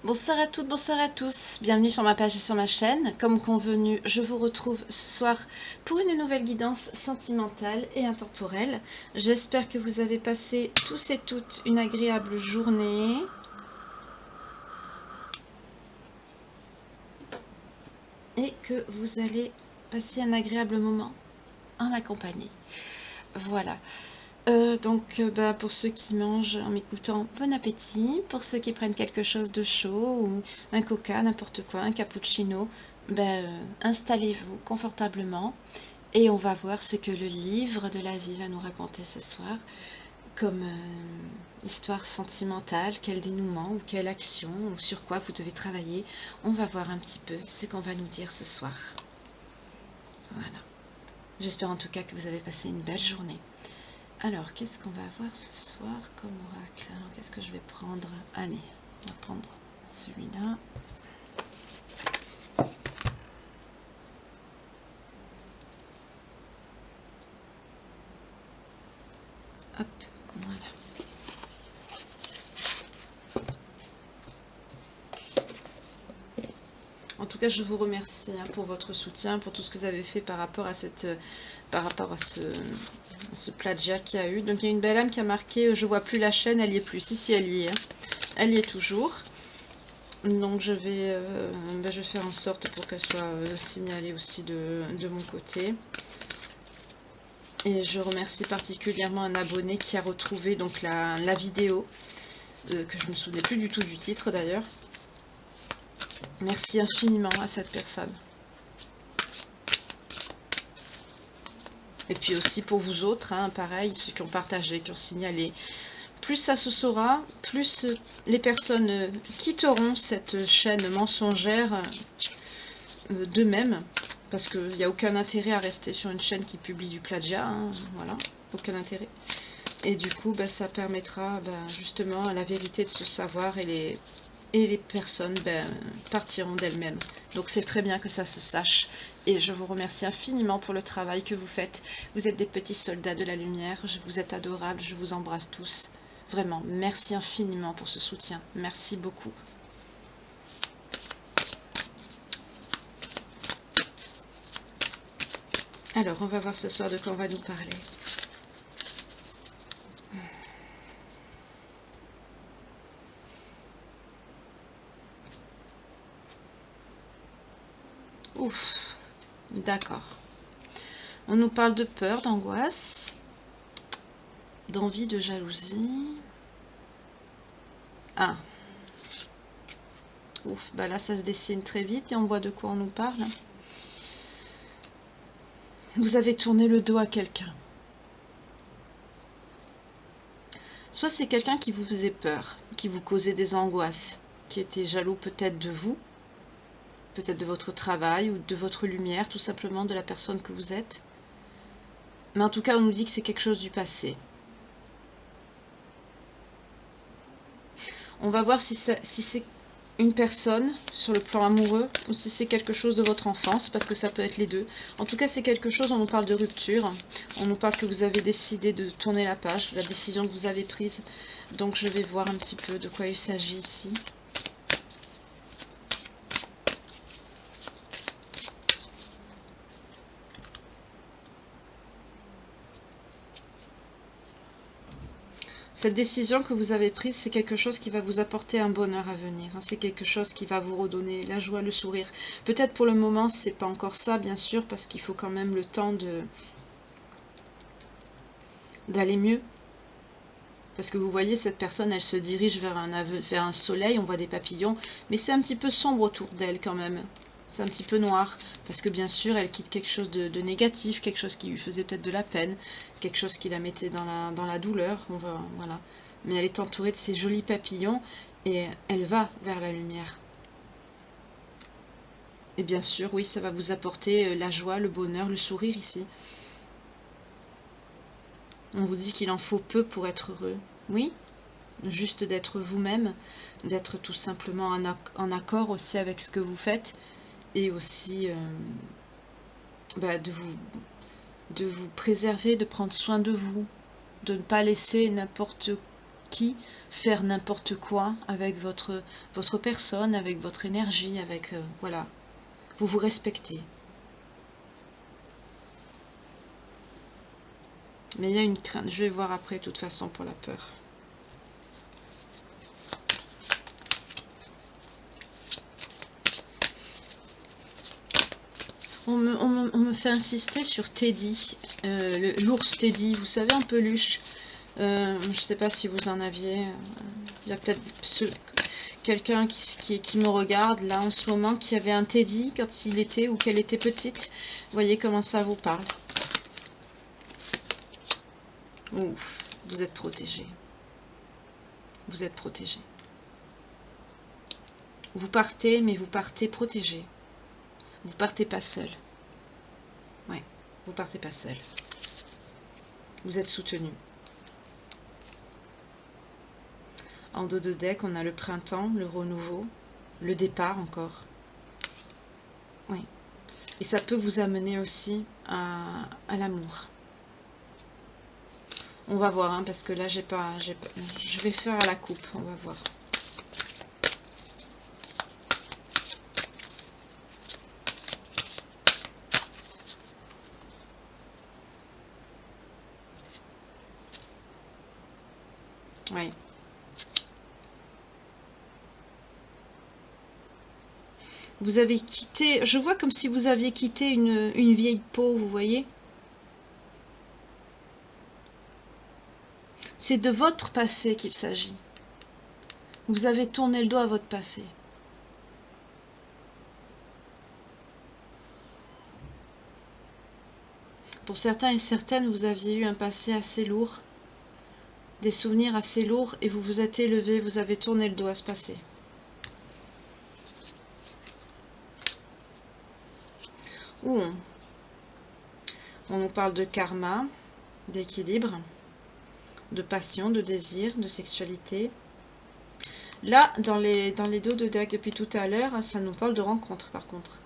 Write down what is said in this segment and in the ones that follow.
Bonsoir à toutes, bonsoir à tous, bienvenue sur ma page et sur ma chaîne. Comme convenu, je vous retrouve ce soir pour une nouvelle guidance sentimentale et intemporelle. J'espère que vous avez passé tous et toutes une agréable journée. Et que vous allez passer un agréable moment en ma compagnie. Voilà. Pour ceux qui mangent en m'écoutant, bon appétit. Pour ceux qui prennent quelque chose de chaud, ou un coca, n'importe quoi, un cappuccino, installez-vous confortablement et on va voir ce que le livre de la vie va nous raconter ce soir comme histoire sentimentale, quel dénouement ou quelle action ou sur quoi vous devez travailler. On va voir un petit peu ce qu'on va nous dire ce soir. Voilà. J'espère en tout cas que vous avez passé une belle journée. Alors, qu'est-ce qu'on va avoir ce soir comme oracle? Alors, qu'est-ce que je vais prendre? Allez, on va prendre celui-là. Hop, voilà. En tout cas, je vous remercie pour votre soutien, pour tout ce que vous avez fait par rapport à ce plagiat qu'il y a eu. Donc, il y a une belle âme qui a marqué je vois plus la chaîne, elle y est plus. Si, elle y est. Elle y est toujours. Donc, je vais faire en sorte pour qu'elle soit signalée aussi de mon côté. Et je remercie particulièrement un abonné qui a retrouvé donc la vidéo, que je me souvenais plus du tout du titre d'ailleurs. Merci infiniment à cette personne. Et puis aussi pour vous autres, hein, pareil, ceux qui ont partagé, qui ont signalé. Plus ça se saura, plus les personnes quitteront cette chaîne mensongère d'eux-mêmes. Parce qu'il n'y a aucun intérêt à rester sur une chaîne qui publie du plagiat, hein, voilà, aucun intérêt. Et du coup, ça permettra justement à la vérité de se savoir et les personnes partiront d'elles-mêmes. Donc c'est très bien que ça se sache. Et je vous remercie infiniment pour le travail que vous faites. Vous êtes des petits soldats de la lumière, vous êtes adorables, je vous embrasse tous. Vraiment, merci infiniment pour ce soutien. Merci beaucoup. Alors, on va voir ce soir de quoi on va nous parler. Ouf, d'accord. On nous parle de peur, d'angoisse, d'envie, de jalousie. Ah. Ouf, là ça se dessine très vite et on voit de quoi on nous parle. Vous avez tourné le dos à quelqu'un. Soit c'est quelqu'un qui vous faisait peur, qui vous causait des angoisses, qui était jaloux peut-être de vous, peut-être de votre travail ou de votre lumière, tout simplement de la personne que vous êtes. Mais en tout cas, on nous dit que c'est quelque chose du passé. On va voir si c'est une personne sur le plan amoureux ou si c'est quelque chose de votre enfance, parce que ça peut être les deux. En tout cas, c'est quelque chose, on nous parle de rupture, on nous parle que vous avez décidé de tourner la page, la décision que vous avez prise. Donc je vais voir un petit peu de quoi il s'agit ici. Cette décision que vous avez prise, c'est quelque chose qui va vous apporter un bonheur à venir. C'est quelque chose qui va vous redonner la joie, le sourire. Peut-être pour le moment, c'est pas encore ça, bien sûr, parce qu'il faut quand même le temps d'aller mieux. Parce que vous voyez, cette personne, elle se dirige vers un soleil, on voit des papillons, mais c'est un petit peu sombre autour d'elle quand même. C'est un petit peu noir, parce que bien sûr, elle quitte quelque chose de négatif, quelque chose qui lui faisait peut-être de la peine, quelque chose qui la mettait dans la douleur, voilà. Mais elle est entourée de ces jolis papillons, et elle va vers la lumière. Et bien sûr, oui, ça va vous apporter la joie, le bonheur, le sourire ici. On vous dit qu'il en faut peu pour être heureux. Oui, juste d'être vous-même, d'être tout simplement en accord aussi avec ce que vous faites, et aussi de vous préserver, de prendre soin de vous, de ne pas laisser n'importe qui faire n'importe quoi avec votre personne, avec votre énergie, avec... voilà. Vous vous respectez. Mais il y a une crainte. Je vais voir après, de toute façon, pour la peur. On me fait insister sur Teddy, l'ours Teddy, vous savez, en peluche. Je ne sais pas si vous en aviez. Il y a peut-être quelqu'un qui me regarde là en ce moment, qui avait un Teddy quand il était ou qu'elle était petite. Vous voyez comment ça vous parle. Ouf, vous êtes protégé. Vous êtes protégé. Vous partez, mais vous partez protégé. Vous partez pas seul. Ouais, vous partez pas seul. Vous êtes soutenu. En dos de deck, on a le printemps, le renouveau, le départ encore. Oui. Et ça peut vous amener aussi à l'amour. On va voir, hein, parce que là, je vais faire à la coupe, on va voir. Oui. Vous avez quitté, je vois comme si vous aviez quitté une vieille peau, vous voyez. C'est de votre passé qu'il s'agit. Vous avez tourné le dos à votre passé. Pour certains et certaines, vous aviez eu un passé assez lourd, des souvenirs assez lourds, et vous vous êtes élevé, vous avez tourné le dos à ce passé. Ouh. On nous parle de karma, d'équilibre, de passion, de désir, de sexualité. Là, dans les dos de deck depuis tout à l'heure, ça nous parle de rencontre par contre.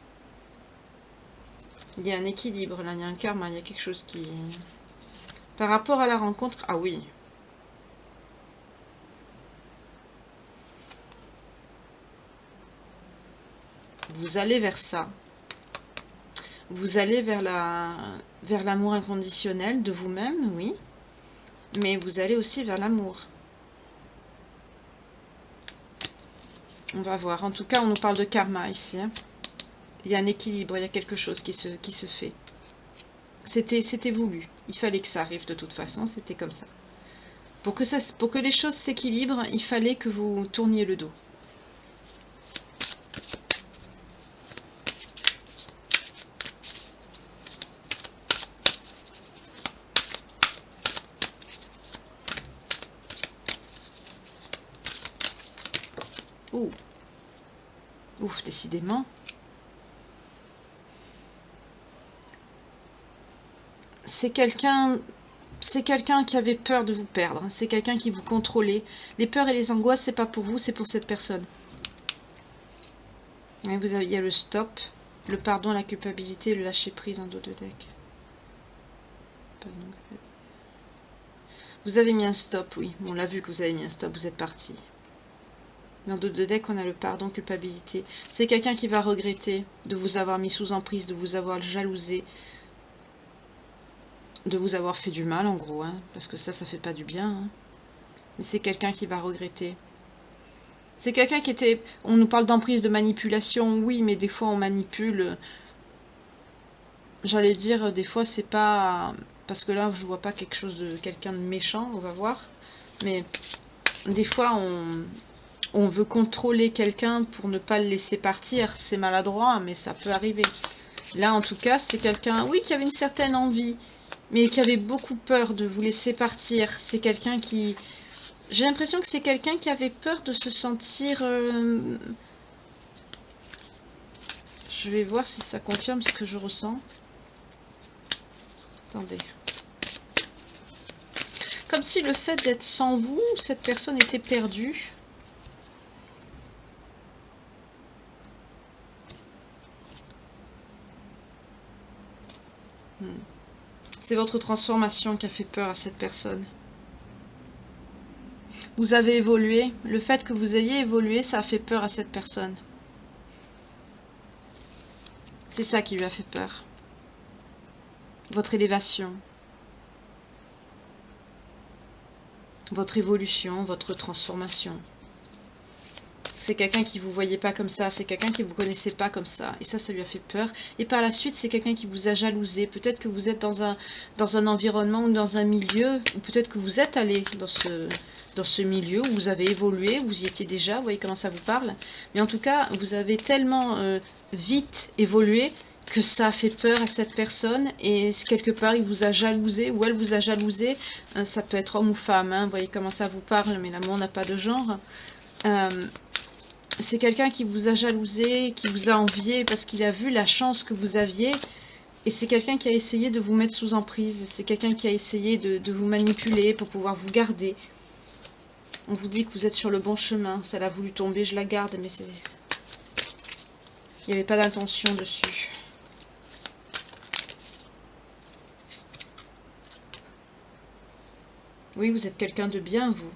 Il y a un équilibre, là, il y a un karma, il y a quelque chose qui... Par rapport à la rencontre, ah oui. Vous allez vers ça. Vous allez vers l'amour inconditionnel de vous-même, oui. Mais vous allez aussi vers l'amour. On va voir. En tout cas, on nous parle de karma ici. Hein. Il y a un équilibre, il y a quelque chose qui se fait. C'était voulu. Il fallait que ça arrive de toute façon, c'était comme ça. Pour que les choses s'équilibrent, il fallait que vous tourniez le dos. Ouh. Ouf, décidément. C'est quelqu'un qui avait peur de vous perdre. C'est quelqu'un qui vous contrôlait. Les peurs et les angoisses, c'est pas pour vous, c'est pour cette personne. Et il y a le stop, le pardon, la culpabilité, le lâcher prise en dos de deck. Pardon. Vous avez mis un stop, oui. On l'a vu que vous avez mis un stop, vous êtes parti. Dans dos de deck, on a le pardon, culpabilité. C'est quelqu'un qui va regretter de vous avoir mis sous emprise, de vous avoir jalousé, de vous avoir fait du mal en gros, hein, parce que ça fait pas du bien. Hein. Mais c'est quelqu'un qui va regretter. C'est quelqu'un qui était... On nous parle d'emprise, de manipulation, oui, mais des fois on manipule. J'allais dire, des fois c'est pas... Parce que là, je vois pas quelque chose de... quelqu'un de méchant, on va voir. Mais des fois, on veut contrôler quelqu'un pour ne pas le laisser partir. C'est maladroit, mais ça peut arriver. Là, en tout cas, c'est quelqu'un, oui, qui avait une certaine envie, mais qui avait beaucoup peur de vous laisser partir. C'est quelqu'un qui... J'ai l'impression que c'est quelqu'un qui avait peur de se sentir... Je vais voir si ça confirme ce que je ressens. Attendez. Comme si le fait d'être sans vous, cette personne était perdue. C'est votre transformation qui a fait peur à cette personne. Vous avez évolué. Le fait que vous ayez évolué, ça a fait peur à cette personne. C'est ça qui lui a fait peur. Votre élévation. Votre évolution, votre transformation. C'est quelqu'un qui vous voyait pas comme ça, c'est quelqu'un qui vous connaissait pas comme ça. Et ça lui a fait peur. Et par la suite, c'est quelqu'un qui vous a jalousé. Peut-être que vous êtes dans un environnement ou dans un milieu, ou peut-être que vous êtes allé dans ce milieu où vous avez évolué, vous y étiez déjà, vous voyez comment ça vous parle. Mais en tout cas, vous avez tellement vite évolué que ça a fait peur à cette personne. Et quelque part, il vous a jalousé, ou elle vous a jalousé. Ça peut être homme ou femme, hein, vous voyez comment ça vous parle, mais l'amour n'a pas de genre. C'est quelqu'un qui vous a jalousé, qui vous a envié parce qu'il a vu la chance que vous aviez. Et c'est quelqu'un qui a essayé de vous mettre sous emprise. C'est quelqu'un qui a essayé de vous manipuler pour pouvoir vous garder. On vous dit que vous êtes sur le bon chemin. Ça l'a voulu tomber, je la garde, mais c'est... Il n'y avait pas d'intention dessus. Oui, vous êtes quelqu'un de bien, vous.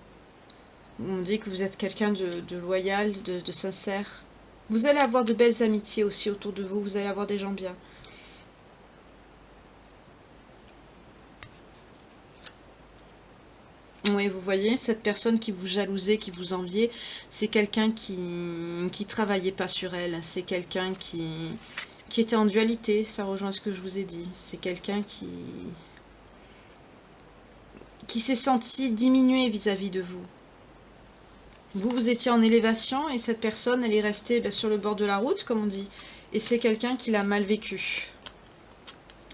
On dit que vous êtes quelqu'un de loyal, de sincère. Vous allez avoir de belles amitiés aussi autour de vous. Vous allez avoir des gens bien. Oui, vous voyez, cette personne qui vous jalousait, qui vous enviait, c'est quelqu'un qui travaillait pas sur elle. C'est quelqu'un qui était en dualité. Ça rejoint ce que je vous ai dit. C'est quelqu'un qui s'est senti diminué vis-à-vis de vous. Vous étiez en élévation et cette personne, elle est restée sur le bord de la route, comme on dit. Et c'est quelqu'un qui l'a mal vécu.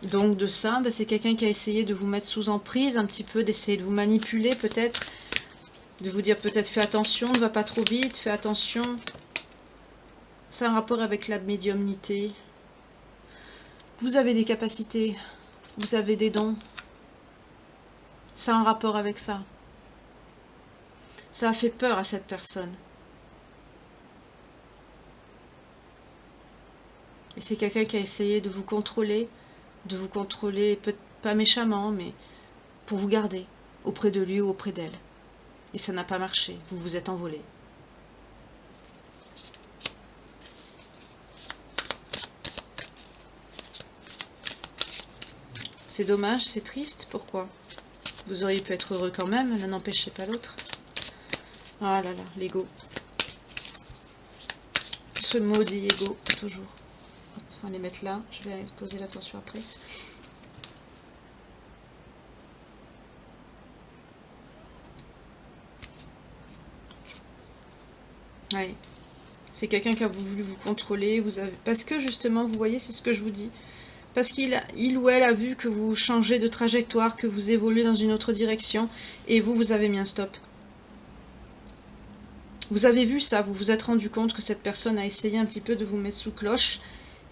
Donc de ça, c'est quelqu'un qui a essayé de vous mettre sous emprise un petit peu, d'essayer de vous manipuler peut-être. De vous dire peut-être fais attention, ne va pas trop vite, fais attention. C'est un rapport avec la médiumnité. Vous avez des capacités, vous avez des dons. C'est un rapport avec ça. Ça a fait peur à cette personne. Et c'est quelqu'un qui a essayé de vous contrôler, pas méchamment, mais pour vous garder auprès de lui ou auprès d'elle. Et ça n'a pas marché, vous vous êtes envolé. C'est dommage, c'est triste, pourquoi? Vous auriez pu être heureux quand même, l'un n'empêchait pas l'autre. Ah là là, l'ego. Ce maudit ego, toujours. On va les mettre là, je vais poser l'attention après. Oui. C'est quelqu'un qui a voulu vous contrôler, parce que justement, vous voyez, c'est ce que je vous dis. Parce il ou elle a vu que vous changez de trajectoire, que vous évoluez dans une autre direction, et vous avez mis un stop. Vous avez vu ça, vous vous êtes rendu compte que cette personne a essayé un petit peu de vous mettre sous cloche,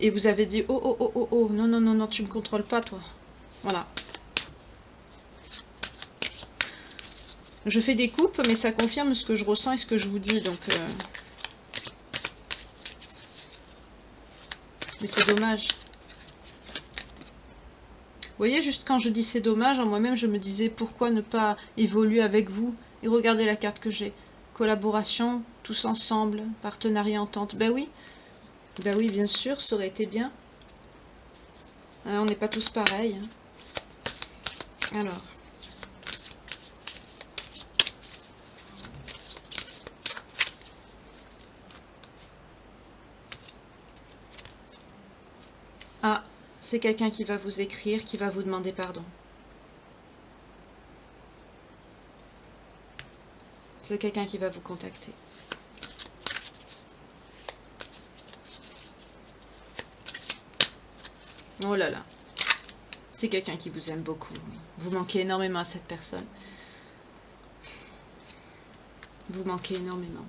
et vous avez dit oh oh oh oh oh, non non non non, tu me contrôles pas toi. Voilà. Je fais des coupes, mais ça confirme ce que je ressens et ce que je vous dis, donc... Mais c'est dommage. Vous voyez, juste quand je dis c'est dommage, en moi-même je me disais pourquoi ne pas évoluer avec vous. Et regardez la carte que j'ai. Collaboration, tous ensemble, partenariat, entente. Ben oui, bien sûr, ça aurait été bien. Hein, on n'est pas tous pareils. Hein. Alors. Ah, c'est quelqu'un qui va vous écrire, qui va vous demander pardon. C'est quelqu'un qui va vous contacter. Oh là là. C'est quelqu'un qui vous aime beaucoup. Vous manquez énormément à cette personne. Vous manquez énormément.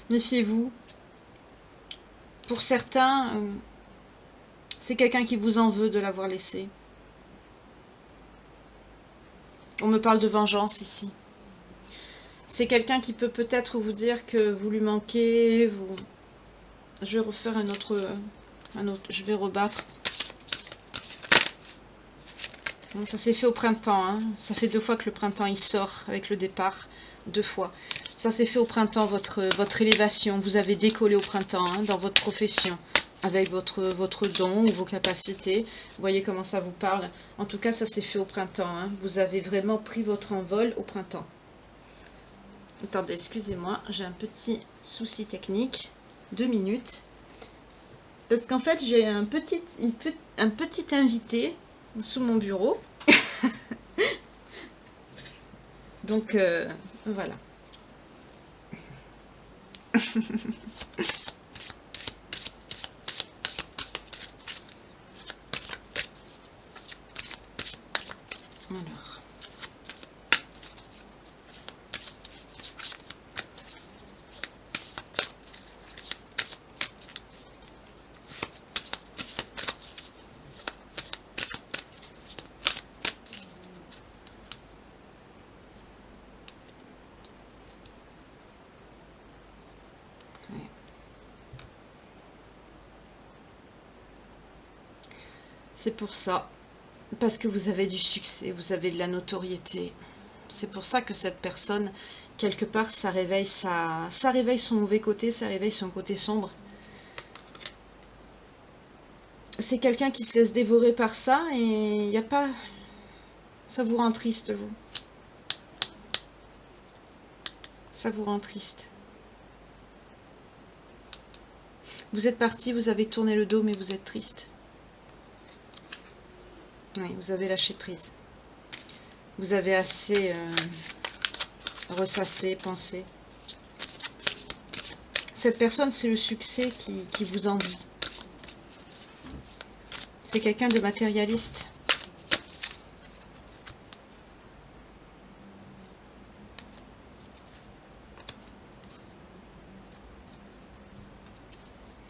Méfiez-vous. Pour certains, c'est quelqu'un qui vous en veut de l'avoir laissé. On me parle de vengeance ici. C'est quelqu'un qui peut peut-être vous dire que vous lui manquez. Je vais refaire un autre. Je vais rebattre. Donc, ça s'est fait au printemps. Hein. Ça fait 2 fois que le printemps il sort avec le départ. 2 fois. Ça s'est fait au printemps, votre élévation. Vous avez décollé au printemps hein, dans votre profession. Avec votre don ou vos capacités. Vous voyez comment ça vous parle. En tout cas, ça s'est fait au printemps. Hein. Vous avez vraiment pris votre envol au printemps. Attendez, excusez-moi, j'ai un petit souci technique. 2 minutes. Parce qu'en fait, j'ai un petit invité sous mon bureau. Donc, voilà. Alors. C'est pour ça. Parce que vous avez du succès, vous avez de la notoriété. C'est pour ça que cette personne, quelque part, ça réveille son mauvais côté, ça réveille son côté sombre. C'est quelqu'un qui se laisse dévorer par ça et il n'y a pas... Ça vous rend triste, vous. Ça vous rend triste. Vous êtes parti, vous avez tourné le dos, mais vous êtes triste. Oui, vous avez lâché prise. Vous avez assez ressassé, pensé. Cette personne, c'est le succès qui vous envie. C'est quelqu'un de matérialiste.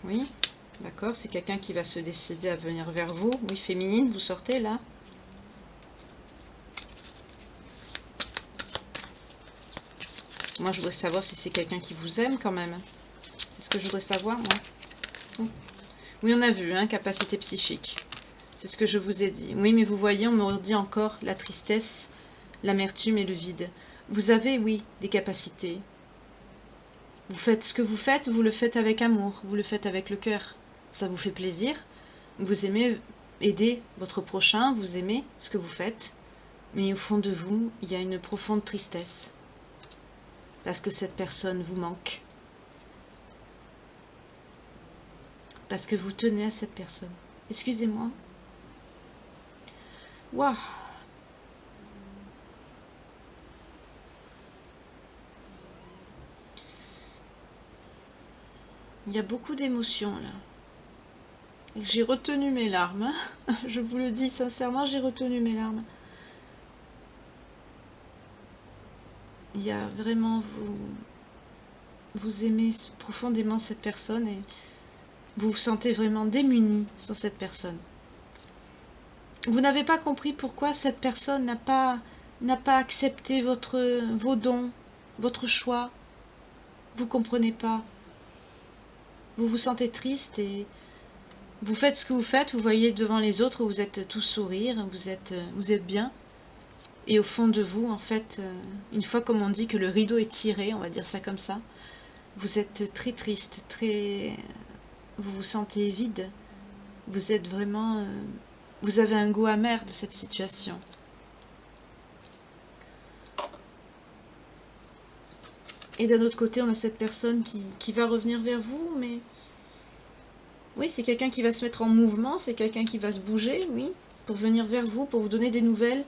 Oui, d'accord, c'est quelqu'un qui va se décider à venir vers vous. Oui, féminine, vous sortez là. Moi, je voudrais savoir si c'est quelqu'un qui vous aime quand même. C'est ce que je voudrais savoir, moi. Oui, on a vu, hein, capacité psychique. C'est ce que je vous ai dit. Oui, mais vous voyez, on me dit encore la tristesse, l'amertume et le vide. Vous avez, oui, des capacités. Vous faites ce que vous le faites avec amour, vous le faites avec le cœur. Ça vous fait plaisir. Vous aimez aider votre prochain, vous aimez ce que vous faites. Mais au fond de vous, il y a une profonde tristesse. Parce que cette personne vous manque. Parce que vous tenez à cette personne. Excusez-moi. Waouh! Il y a beaucoup d'émotions là. J'ai retenu mes larmes. Hein. Je vous le dis sincèrement, j'ai retenu mes larmes. Il y a vraiment vous aimez profondément cette personne et vous vous sentez vraiment démuni sans cette personne. Vous n'avez pas compris pourquoi cette personne n'a pas accepté vos dons, votre choix. Vous comprenez pas. Vous vous sentez triste et vous faites ce que vous faites, vous voyez devant les autres, vous êtes tous sourires, vous êtes bien. Et au fond de vous, en fait, une fois comme on dit que le rideau est tiré, on va dire ça comme ça, vous êtes très triste, vous vous sentez vide. Vous êtes vraiment... vous avez un goût amer de cette situation. Et d'un autre côté, on a cette personne qui va revenir vers vous, mais... Oui, c'est quelqu'un qui va se mettre en mouvement, c'est quelqu'un qui va se bouger, oui, pour venir vers vous, pour vous donner des nouvelles.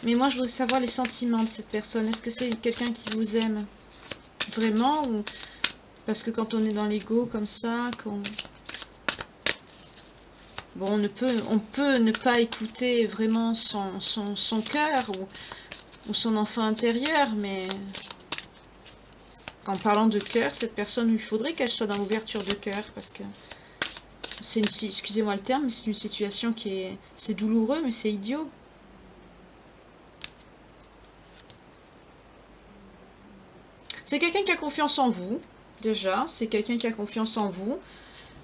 Mais moi, je voudrais savoir les sentiments de cette personne. Est-ce que c'est quelqu'un qui vous aime vraiment ou... Parce que quand on est dans l'ego comme ça, bon, on peut ne pas écouter vraiment son cœur ou son enfant intérieur, mais en parlant de cœur, cette personne, il faudrait qu'elle soit dans l'ouverture de cœur, parce que c'est excusez-moi le terme, mais c'est une situation c'est douloureux, mais c'est idiot. C'est quelqu'un qui a confiance en vous, déjà. C'est quelqu'un qui a confiance en vous.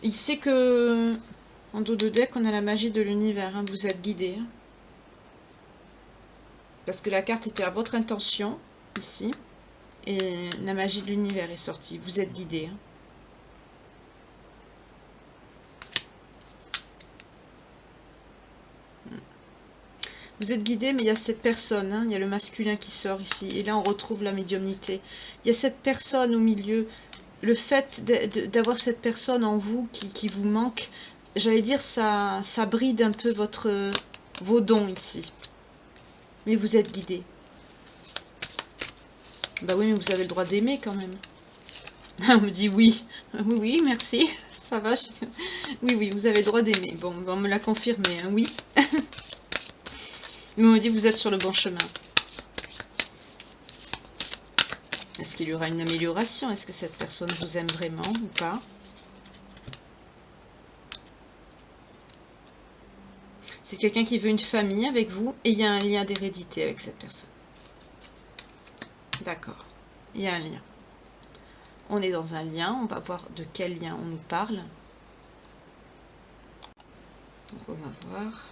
Il sait que, en dos de deck, on a la magie de l'univers. Hein, vous êtes guidé. Hein. Parce que la carte était à votre intention, ici. Et la magie de l'univers est sortie. Vous êtes guidé. Hein. Vous êtes guidé, mais il y a cette personne, hein, il y a le masculin qui sort ici, et là on retrouve la médiumnité. Il y a cette personne au milieu, le fait d'avoir cette personne en vous qui vous manque, j'allais dire, ça bride un peu vos dons ici. Mais vous êtes guidé. Bah oui, mais vous avez le droit d'aimer quand même. On me dit oui. Oui, oui, merci, ça va. Oui, oui, vous avez le droit d'aimer. Bon, on me l'a confirmé, hein, oui. Mais on me dit vous êtes sur le bon chemin. Est-ce qu'il y aura une amélioration? Est-ce que cette personne vous aime vraiment ou pas? C'est quelqu'un qui veut une famille avec vous et il y a un lien d'hérédité avec cette personne. D'accord. Il y a un lien. On est dans un lien. On va voir de quel lien on nous parle. Donc on va voir.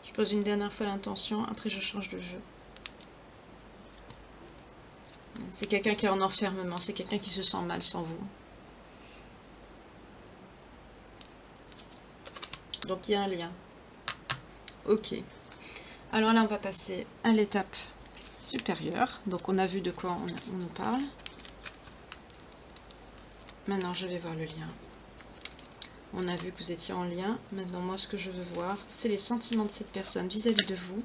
Je pose une dernière fois l'intention, après je change de jeu. C'est quelqu'un qui est en enfermement, c'est quelqu'un qui se sent mal sans vous. Donc il y a un lien. Ok. Alors là on va passer à l'étape supérieure. Donc on a vu de quoi on nous parle. Maintenant je vais voir le lien. On a vu que vous étiez en lien. Maintenant, moi, ce que je veux voir, c'est les sentiments de cette personne vis-à-vis de vous.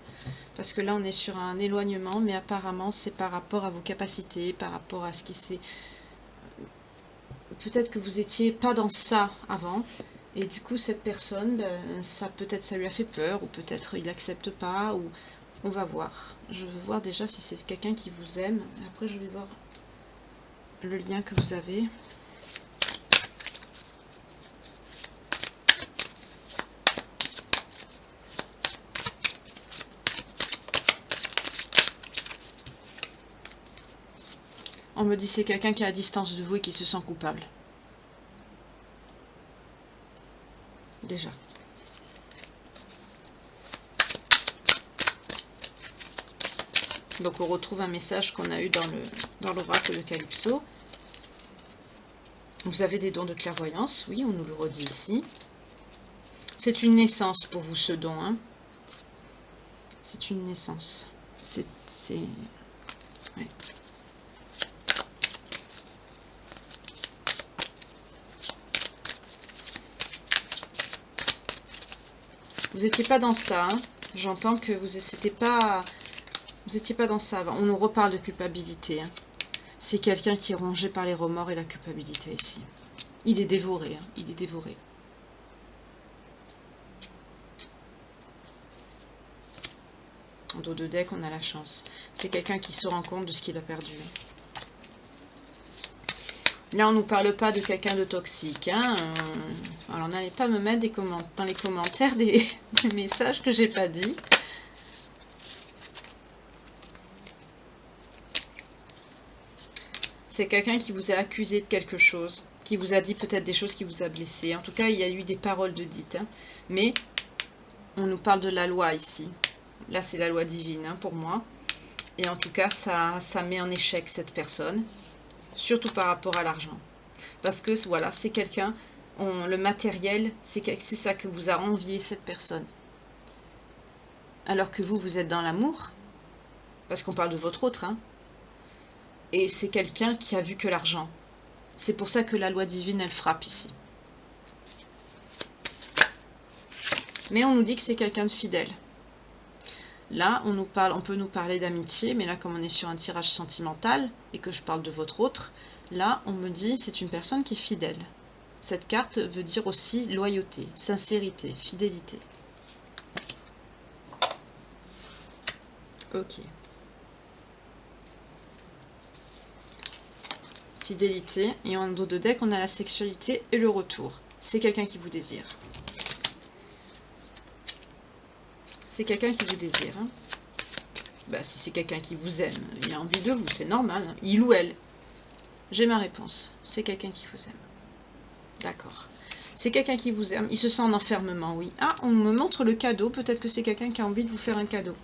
Parce que là, on est sur un éloignement, mais apparemment, c'est par rapport à vos capacités, par rapport à ce qui s'est... Peut-être que vous étiez pas dans ça avant. Et du coup, cette personne, ben, ça peut-être ça lui a fait peur, ou peut-être il n'accepte pas, ou... On va voir. Je veux voir déjà si c'est quelqu'un qui vous aime. Après, je vais voir le lien que vous avez. On me dit c'est quelqu'un qui est à distance de vous et qui se sent coupable. Déjà. Donc on retrouve un message qu'on a eu dans l'oracle de Calypso. Vous avez des dons de clairvoyance, oui, on nous le redit ici. C'est une naissance pour vous ce don. Hein. C'est une naissance. C'est... Ouais. Vous n'étiez pas dans ça. Hein. J'entends que vous n'étiez pas dans ça. On nous reparle de culpabilité. Hein. C'est quelqu'un qui est rongé par les remords et la culpabilité ici. Il est dévoré. Hein. Il est dévoré. En dos de deck, on a la chance. C'est quelqu'un qui se rend compte de ce qu'il a perdu. Là, on ne nous parle pas de quelqu'un de toxique. Hein. Alors, n'allez pas me mettre dans les commentaires des messages que j'ai pas dit. C'est quelqu'un qui vous a accusé de quelque chose, qui vous a dit peut-être des choses qui vous a blessé. En tout cas, il y a eu des paroles de dites. Hein. Mais, on nous parle de la loi ici. Là, c'est la loi divine hein, pour moi. Et en tout cas, ça met en échec cette personne. Surtout par rapport à l'argent. Parce que, voilà, c'est quelqu'un, le matériel, c'est ça que vous a envié cette personne. Alors que vous êtes dans l'amour. Parce qu'on parle de votre autre, hein. Et c'est quelqu'un qui a vu que l'argent. C'est pour ça que la loi divine, elle frappe ici. Mais on nous dit que c'est quelqu'un de fidèle. Là, on peut nous parler d'amitié, mais là, comme on est sur un tirage sentimental, et que je parle de votre autre, là, on me dit c'est une personne qui est fidèle. Cette carte veut dire aussi loyauté, sincérité, fidélité. Ok. fidélité. Et en dos de deck, on a la sexualité et le retour. C'est quelqu'un qui vous désire. C'est quelqu'un qui vous désire. Hein. Bah, si c'est quelqu'un qui vous aime, il a envie de vous, c'est normal. Hein. Il ou elle. J'ai ma réponse. C'est quelqu'un qui vous aime. D'accord. C'est quelqu'un qui vous aime. Il se sent en enfermement, oui. Ah, on me montre le cadeau. Peut-être que c'est quelqu'un qui a envie de vous faire un cadeau.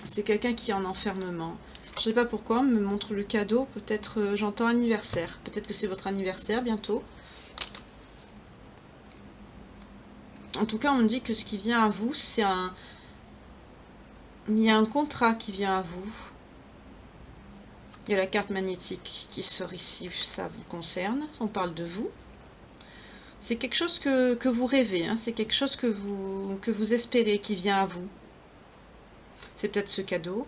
C'est quelqu'un qui est en enfermement. Je sais pas pourquoi, on me montre le cadeau. Peut-être, j'entends anniversaire. Peut-être que c'est votre anniversaire bientôt. En tout cas, on me dit que ce qui vient à vous, c'est un... Il y a un contrat qui vient à vous. Il y a la carte magnétique qui sort ici, ça vous concerne. On parle de vous. C'est quelque chose que vous rêvez, hein. C'est quelque chose que vous espérez qui vient à vous. C'est peut-être ce cadeau.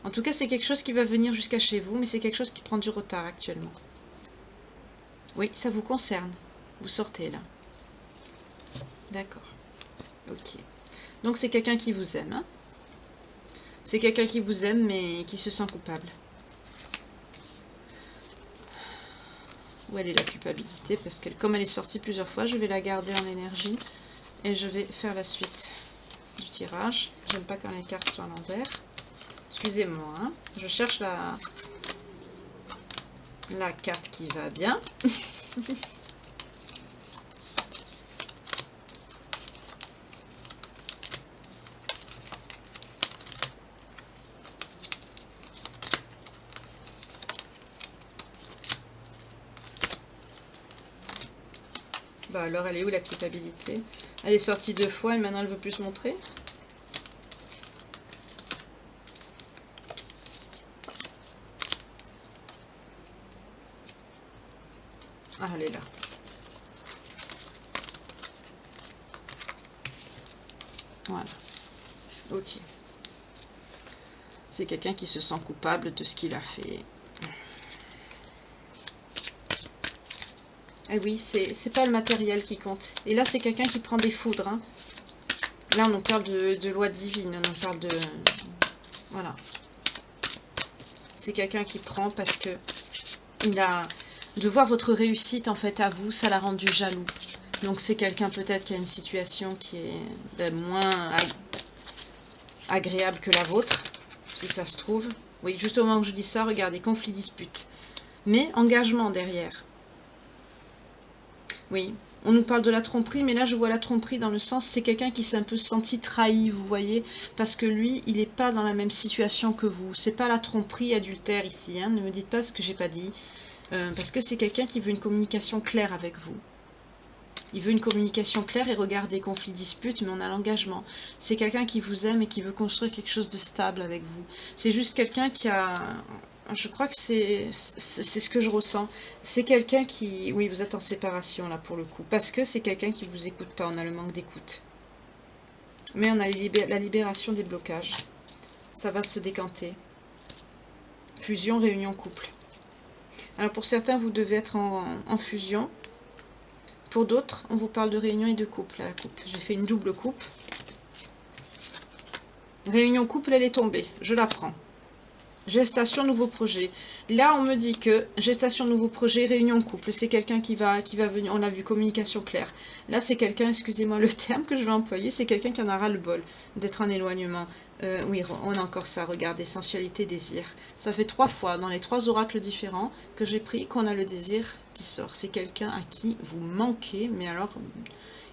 En tout cas, c'est quelque chose qui va venir jusqu'à chez vous, mais c'est quelque chose qui prend du retard actuellement. Oui, ça vous concerne. Vous sortez là. D'accord. Ok. Donc c'est quelqu'un qui vous aime. Hein. C'est quelqu'un qui vous aime, mais qui se sent coupable. Où elle est la culpabilité? Parce que comme elle est sortie plusieurs fois, je vais la garder en énergie. Et je vais faire la suite du tirage. J'aime pas quand les cartes sont à l'envers. Excusez-moi, hein. Je cherche la carte qui va bien. Bah alors, elle est où la culpabilité? Elle est sortie 2 fois et maintenant elle veut plus se montrer. Ah, elle est là. Voilà. Ok. C'est quelqu'un qui se sent coupable de ce qu'il a fait. Et oui, c'est pas le matériel qui compte. Et là, c'est quelqu'un qui prend des foudres. Hein. Là, on nous parle de loi divine. On nous parle de... Voilà. C'est quelqu'un qui prend parce que il a... De voir votre réussite, en fait, à vous, ça l'a rendu jaloux. Donc, c'est quelqu'un, peut-être, qui a une situation qui est moins agréable que la vôtre, si ça se trouve. Oui, juste au moment où je dis ça, regardez, conflit, dispute. Mais engagement derrière. Oui, on nous parle de la tromperie, mais là je vois la tromperie dans le sens, c'est quelqu'un qui s'est un peu senti trahi, vous voyez, parce que lui, il n'est pas dans la même situation que vous. C'est pas la tromperie adultère ici, hein, ne me dites pas ce que j'ai pas dit, parce que c'est quelqu'un qui veut une communication claire avec vous. Il veut une communication claire et regardez, conflit, dispute, mais on a l'engagement. C'est quelqu'un qui vous aime et qui veut construire quelque chose de stable avec vous. C'est juste quelqu'un qui a... Je crois que c'est ce que je ressens. C'est quelqu'un qui... Oui, vous êtes en séparation là pour le coup. Parce que c'est quelqu'un qui vous écoute pas. On a le manque d'écoute. Mais on a la libération des blocages. Ça va se décanter. Fusion, réunion, couple. Alors pour certains, vous devez être en fusion. Pour d'autres, on vous parle de réunion et de couple à la coupe. J'ai fait une double coupe. Réunion couple, elle est tombée. Je la prends. Gestation, nouveau projet. Là, on me dit que gestation, nouveau projet, réunion couple. C'est quelqu'un qui va venir. On a vu communication claire. Là, c'est quelqu'un, excusez-moi le terme que je vais employer, c'est quelqu'un qui en a ras-le-bol d'être en éloignement. Oui, on a encore ça, regardez, sensualité, désir. Ça fait 3 fois, dans les 3 oracles différents que j'ai pris, qu'on a le désir qui sort. C'est quelqu'un à qui vous manquez, mais alors,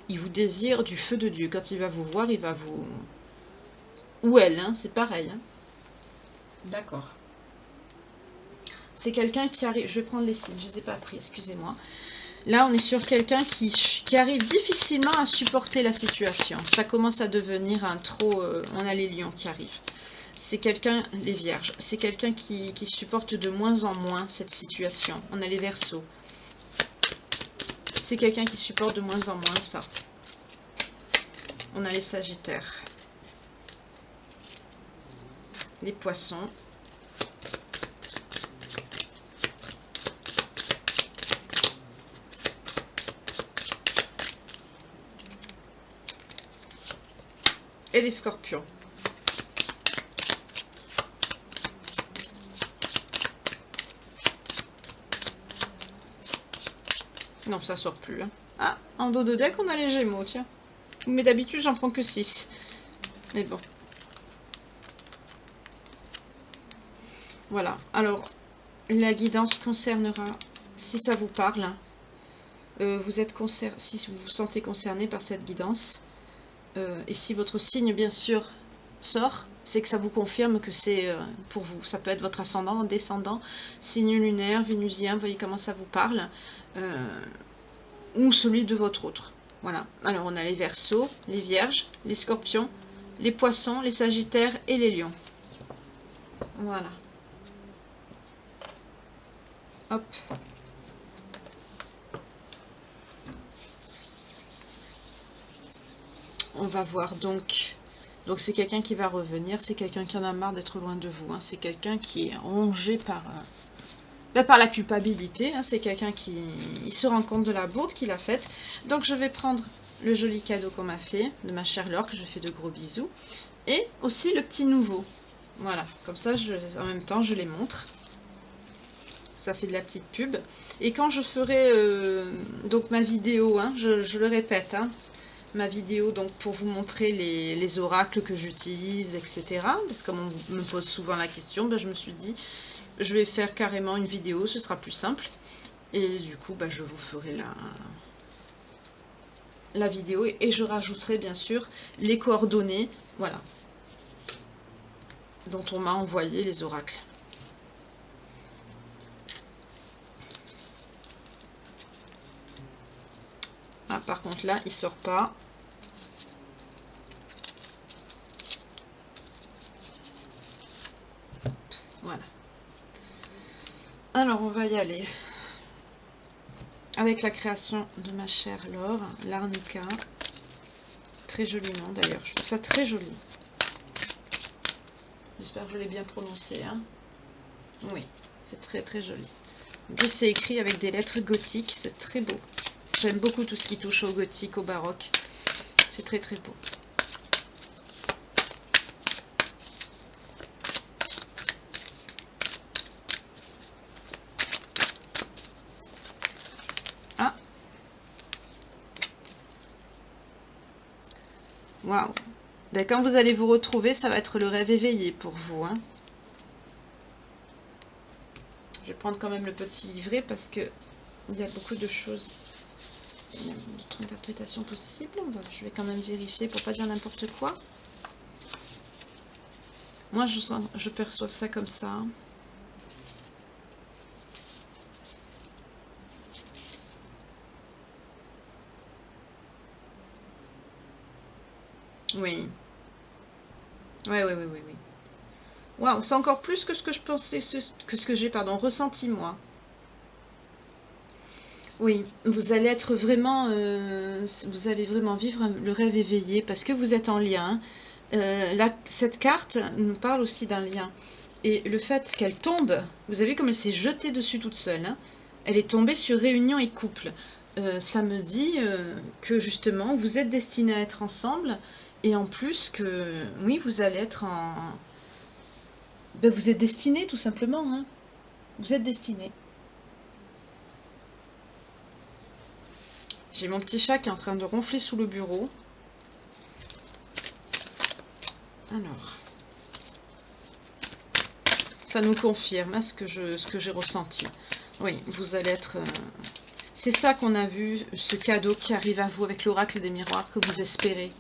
il vous désire du feu de Dieu. Quand il va vous voir, il va vous... Ou elle, hein, c'est pareil, hein. D'accord. C'est quelqu'un qui arrive... Je vais prendre les signes, je ne les ai pas pris, excusez-moi. Là, on est sur quelqu'un qui arrive difficilement à supporter la situation. Ça commence à devenir un trop... on a les lions qui arrivent. C'est quelqu'un, les vierges, c'est quelqu'un qui supporte de moins en moins cette situation. On a les verseaux. C'est quelqu'un qui supporte de moins en moins ça. On a les sagittaires. Les poissons. Et les scorpions. Non, ça sort plus. Hein. Ah, en dos de deck, on a les Gémeaux, tiens. Mais d'habitude, j'en prends que 6. Mais bon. Voilà. Alors, la guidance concernera, si ça vous parle, si vous vous sentez concerné par cette guidance, et si votre signe, bien sûr, sort, c'est que ça vous confirme que c'est pour vous. Ça peut être votre ascendant, descendant, signe lunaire, vénusien, vous voyez comment ça vous parle, ou celui de votre autre. Voilà. Alors, on a les Verseaux, les Vierges, les Scorpions, les Poissons, les Sagittaires et les Lions. Voilà. Hop. On va voir donc. Donc c'est quelqu'un qui va revenir, c'est quelqu'un qui en a marre d'être loin de vous. Hein. C'est quelqu'un qui est rongé par la culpabilité. Hein. C'est quelqu'un qui il se rend compte de la bourde qu'il a faite. Donc je vais prendre le joli cadeau qu'on m'a fait, de ma chère Laure, que je fais de gros bisous. Et aussi le petit nouveau. Voilà, comme ça en même temps je les montre. Ça fait de la petite pub. Et quand je ferai donc ma vidéo, hein, je le répète, hein, ma vidéo donc pour vous montrer les oracles que j'utilise, etc. Parce que comme on me pose souvent la question, ben, je me suis dit, je vais faire carrément une vidéo, ce sera plus simple. Et du coup, ben, je vous ferai la vidéo et je rajouterai bien sûr les coordonnées, voilà, dont on m'a envoyé les oracles. Ah, par contre là, il sort pas. Voilà. Alors, on va y aller. Avec la création de ma chère Laure, l'Arnica. Très joli nom d'ailleurs, je trouve ça très joli. J'espère que je l'ai bien prononcé. Hein. Oui, c'est très très joli. En plus, c'est écrit avec des lettres gothiques, c'est très beau. J'aime beaucoup tout ce qui touche au gothique, au baroque. C'est très très beau. Ah. Waouh. Ben, quand vous allez vous retrouver, ça va être le rêve éveillé pour vous. Hein. Je vais prendre quand même le petit livret parce que il y a beaucoup de choses. Il y a d'autres interprétations possibles. Je vais quand même vérifier pour pas dire n'importe quoi. Moi, je perçois ça comme ça. Oui. Ouais, ouais, ouais, ouais, oui. Waouh, c'est encore plus que ce que je pensais, que ce que j'ai, pardon, ressenti moi. Oui, vous allez être vraiment, vous allez vraiment vivre le rêve éveillé parce que vous êtes en lien. Cette carte nous parle aussi d'un lien. Et le fait qu'elle tombe, vous avez vu comme elle s'est jetée dessus toute seule. Hein. Elle est tombée sur réunion et couple. Ça me dit que justement, vous êtes destinés à être ensemble. Et en plus que, oui, vous allez être en... Ben, vous êtes destinés tout simplement. Hein. Vous êtes destinés. J'ai mon petit chat qui est en train de ronfler sous le bureau. Alors, ça nous confirme hein, ce que j'ai ressenti. Oui, vous allez être... C'est ça qu'on a vu, ce cadeau qui arrive à vous avec l'oracle des miroirs que vous espérez.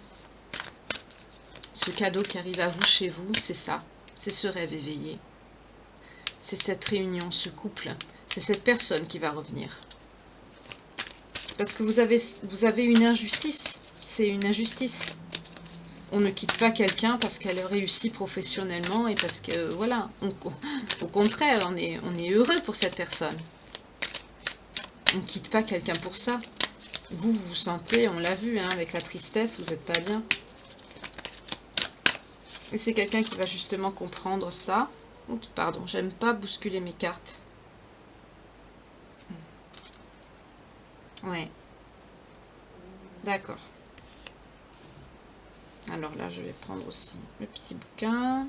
Ce cadeau qui arrive à vous, chez vous, c'est ça. C'est ce rêve éveillé. C'est cette réunion, ce couple. C'est cette personne qui va revenir. Parce que vous avez une injustice. C'est une injustice. On ne quitte pas quelqu'un parce qu'elle réussit professionnellement et parce que, voilà, au contraire, on est heureux pour cette personne. On ne quitte pas quelqu'un pour ça. Vous vous sentez, on l'a vu, hein, avec la tristesse, vous n'êtes pas bien. Et c'est quelqu'un qui va justement comprendre ça. Oups, pardon, j'aime pas bousculer mes cartes. Ouais. D'accord. Alors là, je vais prendre aussi le petit bouquin.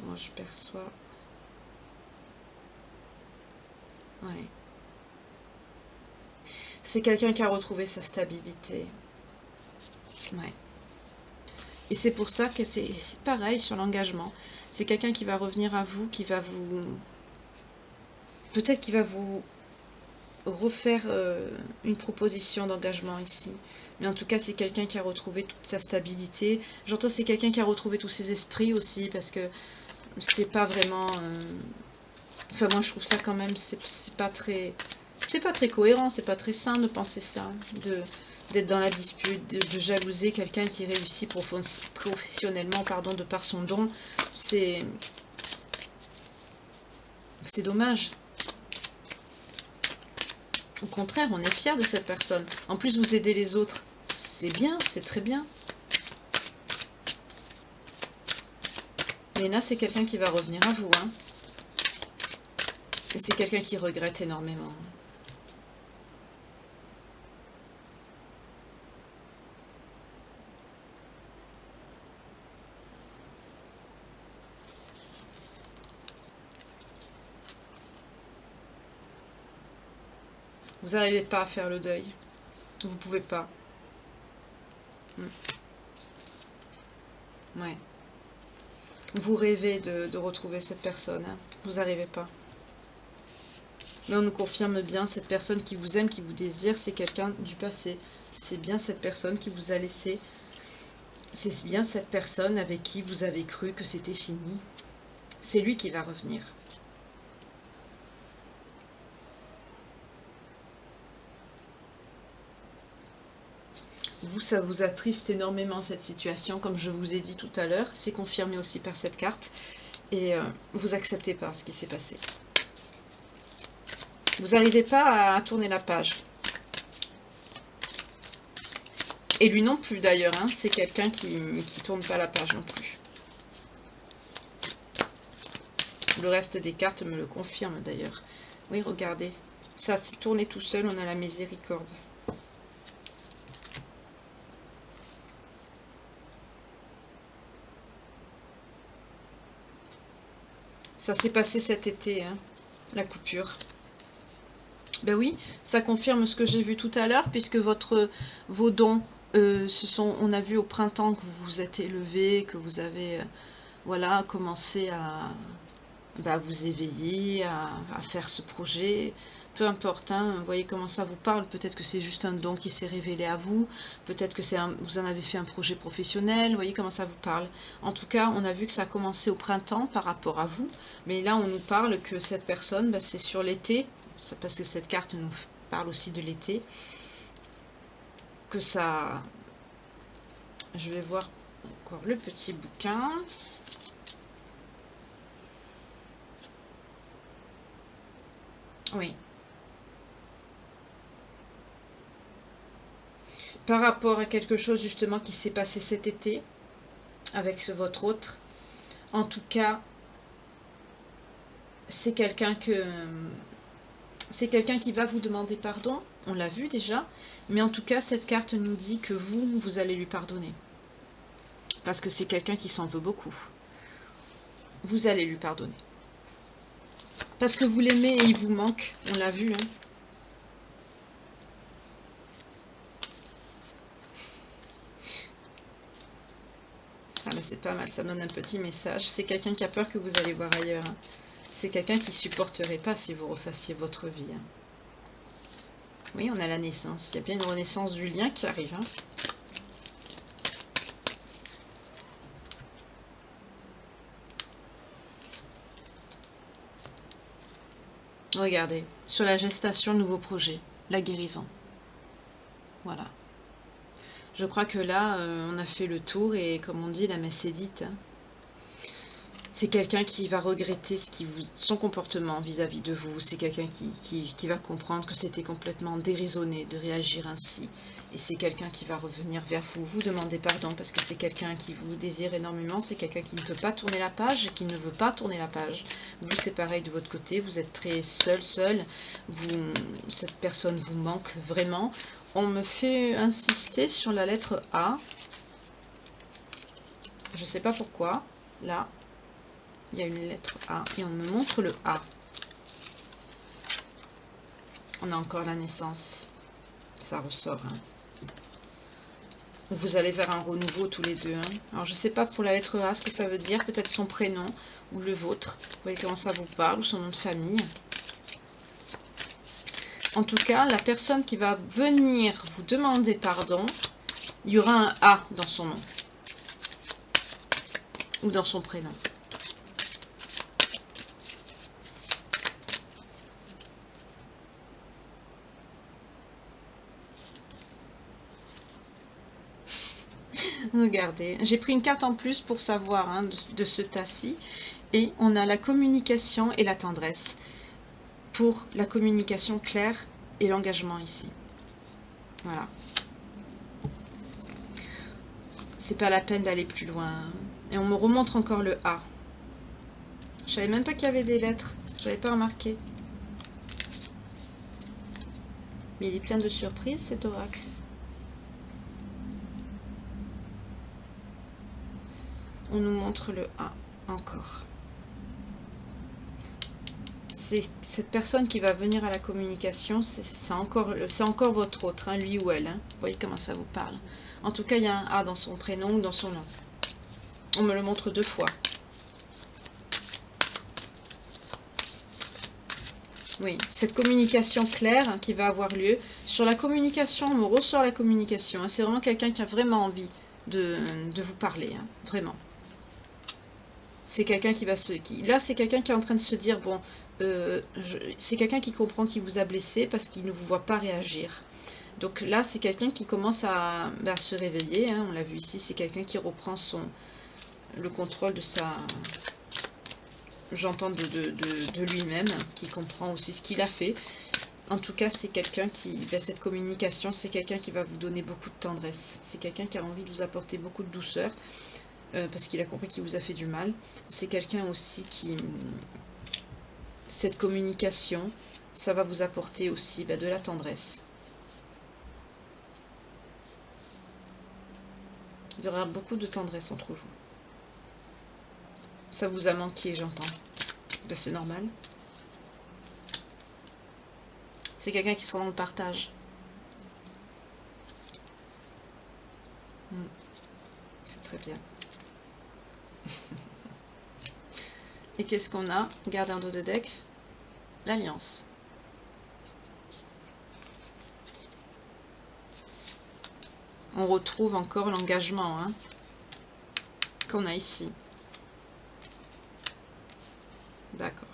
Moi, je perçois Ouais. C'est quelqu'un qui a retrouvé sa stabilité. Ouais. Et c'est pour ça que c'est pareil sur l'engagement. C'est quelqu'un qui va revenir à vous, qui va vous... Peut-être qu'il va vous refaire une proposition d'engagement ici. Mais en tout cas, c'est quelqu'un qui a retrouvé toute sa stabilité. J'entends c'est quelqu'un qui a retrouvé tous ses esprits aussi, parce que c'est pas vraiment... Enfin, moi, je trouve ça quand même, c'est pas très... C'est pas très cohérent, c'est pas très sain de penser ça, d'être dans la dispute, de jalouser quelqu'un qui réussit professionnellement, pardon, de par son don. C'est dommage. Au contraire, on est fiers de cette personne. En plus, vous aidez les autres. C'est bien, c'est très bien. Léna, c'est quelqu'un qui va revenir à vous. Hein. Et c'est quelqu'un qui regrette énormément. Vous n'arrivez pas à faire le deuil. Vous pouvez pas. Ouais. Vous rêvez de retrouver cette personne. Hein. Vous n'arrivez pas. Mais on nous confirme bien, cette personne qui vous aime, qui vous désire, c'est quelqu'un du passé. C'est bien cette personne qui vous a laissé. C'est bien cette personne avec qui vous avez cru que c'était fini. C'est lui qui va revenir. Vous, ça vous attriste énormément cette situation, comme je vous ai dit tout à l'heure. C'est confirmé aussi par cette carte. Et vous acceptez pas ce qui s'est passé. Vous n'arrivez pas à tourner la page. Et lui non plus d'ailleurs, hein. C'est quelqu'un qui ne tourne pas la page non plus. Le reste des cartes me le confirme d'ailleurs. Oui, regardez. Ça s'est tourné tout seul, on a la miséricorde. Ça s'est passé cet été, hein, la coupure. Ben oui, ça confirme ce que j'ai vu tout à l'heure, puisque vos dons, on a vu au printemps que vous vous êtes élevé, que vous avez voilà, commencé à vous éveiller, à faire ce projet. Peu importe, hein, vous voyez comment ça vous parle. Peut-être que c'est juste un don qui s'est révélé à vous. Peut-être que vous en avez fait un projet professionnel. Vous voyez comment ça vous parle. En tout cas, on a vu que ça a commencé au printemps par rapport à vous. Mais là, on nous parle que cette personne, c'est sur l'été. Parce que cette carte nous parle aussi de l'été. Que ça... Je vais voir encore le petit bouquin. Oui. Par rapport à quelque chose justement qui s'est passé cet été avec votre autre. En tout cas, c'est quelqu'un qui va vous demander pardon. On l'a vu déjà. Mais en tout cas, cette carte nous dit que vous allez lui pardonner. Parce que c'est quelqu'un qui s'en veut beaucoup. Vous allez lui pardonner. Parce que vous l'aimez et il vous manque. On l'a vu, hein. Ah là, c'est pas mal, ça me donne un petit message. C'est quelqu'un qui a peur que vous allez voir ailleurs. Hein. C'est quelqu'un qui supporterait pas si vous refassiez votre vie. Hein. Oui, on a la naissance. Il y a bien une renaissance du lien qui arrive. Hein. Regardez, sur la gestation, nouveau projet, la guérison. Voilà. Je crois que là, on a fait le tour et comme on dit, la messe est dite. Hein. C'est quelqu'un qui va regretter son comportement vis-à-vis de vous. C'est quelqu'un qui va comprendre que c'était complètement déraisonné de réagir ainsi. Et c'est quelqu'un qui va revenir vers vous, vous demander pardon parce que c'est quelqu'un qui vous désire énormément. C'est quelqu'un qui ne peut pas tourner la page et qui ne veut pas tourner la page. Vous, c'est pareil de votre côté. Vous êtes très seul. Cette personne vous manque vraiment. On me fait insister sur la lettre A. Je ne sais pas pourquoi. Là. Il y a une lettre A et on me montre le A. On a encore la naissance. Ça ressort. Hein. Vous allez vers un renouveau tous les deux. Hein. Alors je sais pas pour la lettre A ce que ça veut dire. Peut-être son prénom ou le vôtre. Vous voyez comment ça vous parle ou son nom de famille. En tout cas, la personne qui va venir vous demander pardon, il y aura un A dans son nom. Ou dans son prénom. Regardez, j'ai pris une carte en plus pour savoir hein, de ce tas-ci. Et on a la communication et la tendresse. Pour la communication claire et l'engagement ici. Voilà. C'est pas la peine d'aller plus loin. Et on me remontre encore le A. Je savais même pas qu'il y avait des lettres. J'avais pas remarqué. Mais il est plein de surprises cet oracle. On nous montre le A encore. C'est cette personne qui va venir à la communication, c'est encore votre autre, hein, lui ou elle. Hein. Vous voyez comment ça vous parle. En tout cas, il y a un A dans son prénom ou dans son nom. On me le montre 2 fois. Oui, cette communication claire hein, qui va avoir lieu. Sur la communication, on me ressort la communication. Hein. C'est vraiment quelqu'un qui a vraiment envie de vous parler. Hein, vraiment. C'est quelqu'un qui va se... là, c'est quelqu'un qui est en train de se dire, bon, c'est quelqu'un qui comprend qu'il vous a blessé parce qu'il ne vous voit pas réagir. Donc là, c'est quelqu'un qui commence à se réveiller. Hein, on l'a vu ici, c'est quelqu'un qui reprend le contrôle de sa... J'entends de lui-même, qui comprend aussi ce qu'il a fait. En tout cas, c'est quelqu'un qui... cette communication, c'est quelqu'un qui va vous donner beaucoup de tendresse. C'est quelqu'un qui a envie de vous apporter beaucoup de douceur. Parce qu'il a compris qu'il vous a fait du mal. C'est quelqu'un aussi qui... Cette communication, ça va vous apporter aussi de la tendresse. Il y aura beaucoup de tendresse entre vous. Ça vous a manqué, j'entends. C'est normal. C'est quelqu'un qui sera dans le partage. C'est très bien. Et qu'est-ce qu'on a? Regardez en dos de deck. L'alliance. On retrouve encore l'engagement hein, qu'on a ici. D'accord.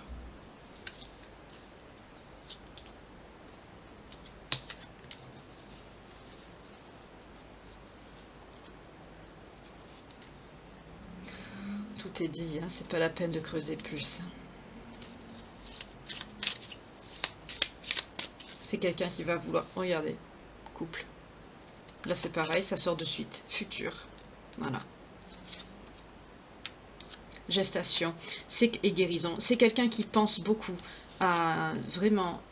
Tout est dit, hein, c'est pas la peine de creuser plus. C'est quelqu'un qui va vouloir... Regardez, couple. Là c'est pareil, ça sort de suite. Futur. Voilà. Gestation et guérison. C'est quelqu'un qui pense beaucoup à vraiment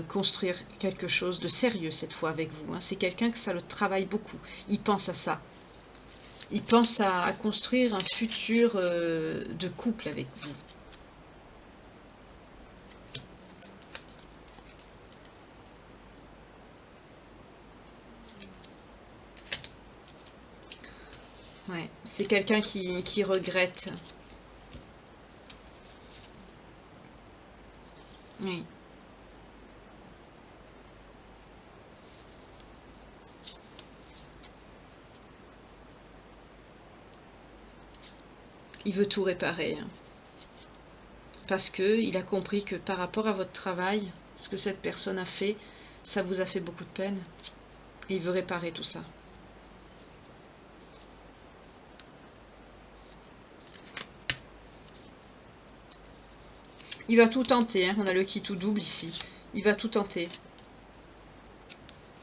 construire quelque chose de sérieux cette fois avec vous. Hein. C'est quelqu'un que ça le travaille beaucoup. Il pense à ça. Il pense à construire un futur de couple avec vous. Ouais, c'est quelqu'un qui regrette. Oui. Il veut tout réparer. Hein. Parce qu'il a compris que par rapport à votre travail, ce que cette personne a fait, ça vous a fait beaucoup de peine. Et il veut réparer tout ça. Il va tout tenter, hein. On a le qui tout double ici. Il va tout tenter.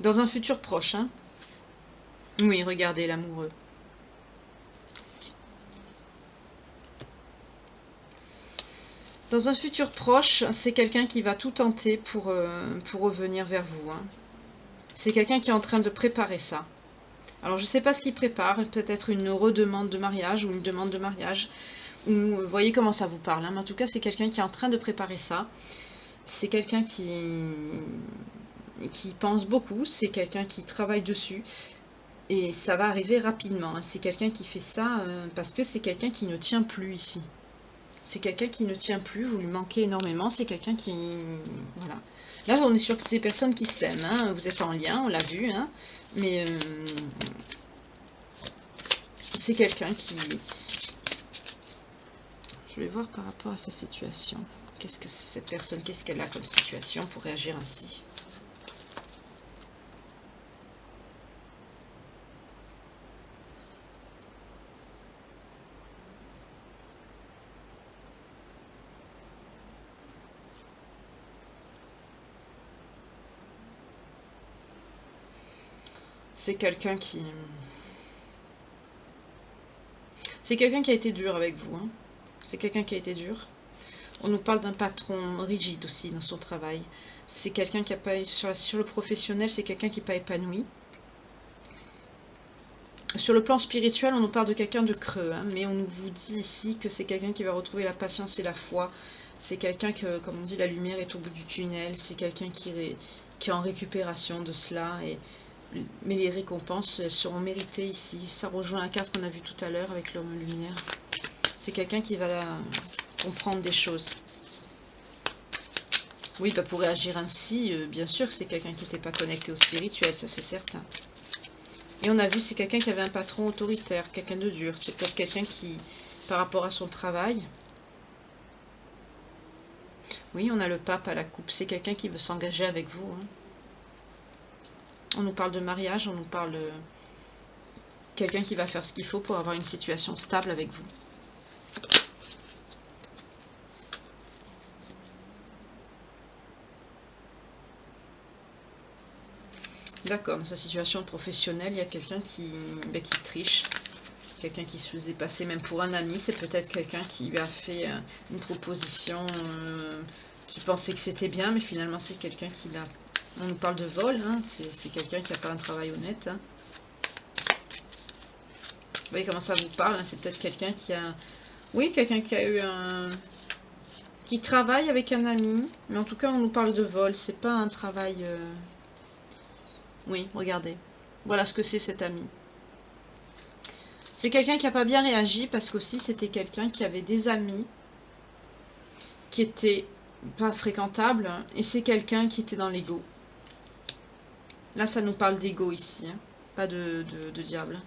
Dans un futur proche. Hein. Oui, regardez l'amoureux. Dans un futur proche, c'est quelqu'un qui va tout tenter pour revenir vers vous. Hein. C'est quelqu'un qui est en train de préparer ça. Alors je ne sais pas ce qu'il prépare, peut-être une redemande de mariage ou une demande de mariage. Vous voyez comment ça vous parle, hein. Mais en tout cas c'est quelqu'un qui est en train de préparer ça. C'est quelqu'un qui qui pense beaucoup, c'est quelqu'un qui travaille dessus. Et ça va arriver rapidement. Hein. C'est quelqu'un qui fait ça parce que c'est quelqu'un qui ne tient plus ici. C'est quelqu'un qui ne tient plus, vous lui manquez énormément. C'est quelqu'un qui... Voilà. Là, on est sur des personnes qui s'aiment. Hein. Vous êtes en lien, on l'a vu. Hein. Mais c'est quelqu'un qui... Je vais voir par rapport à sa situation. Qu'est-ce que cette personne, qu'est-ce qu'elle a comme situation pour réagir ainsi? C'est quelqu'un qui... C'est quelqu'un qui a été dur avec vous. Hein. C'est quelqu'un qui a été dur. On nous parle d'un patron rigide aussi dans son travail. C'est quelqu'un qui n'a pas... Sur le professionnel, c'est quelqu'un qui n'est pas épanoui. Sur le plan spirituel, on nous parle de quelqu'un de creux. Hein, mais on vous dit ici que c'est quelqu'un qui va retrouver la patience et la foi. C'est quelqu'un que, comme on dit, la lumière est au bout du tunnel. C'est quelqu'un qui est en récupération de cela. Mais les récompenses seront méritées ici. Ça rejoint la carte qu'on a vue tout à l'heure avec l'homme lumière. C'est quelqu'un qui va comprendre des choses. Oui, bah pour réagir ainsi, bien sûr, c'est quelqu'un qui n'était pas connecté au spirituel, ça c'est certain. Et on a vu, c'est quelqu'un qui avait un patron autoritaire, quelqu'un de dur. C'est peut-être quelqu'un qui, par rapport à son travail... Oui, on a le pape à la coupe. C'est quelqu'un qui veut s'engager avec vous. Hein. On nous parle de mariage, on nous parle de quelqu'un qui va faire ce qu'il faut pour avoir une situation stable avec vous. D'accord, dans sa situation professionnelle, il y a quelqu'un qui triche. Quelqu'un qui se faisait passer même pour un ami. C'est peut-être quelqu'un qui lui a fait une proposition qui pensait que c'était bien, mais finalement c'est quelqu'un qui l'a... On nous parle de vol, hein, c'est quelqu'un qui n'a pas un travail honnête. Hein. Vous voyez comment ça vous parle, hein, c'est peut-être quelqu'un qui a... Oui, quelqu'un qui a eu un... qui travaille avec un ami, mais en tout cas on nous parle de vol, c'est pas un travail... Oui, regardez. Voilà ce que c'est cet ami. C'est quelqu'un qui n'a pas bien réagi, parce qu'aussi c'était quelqu'un qui avait des amis qui étaient pas fréquentables, et c'est quelqu'un qui était dans l'ego. Là, ça nous parle d'ego ici, hein, pas de diable.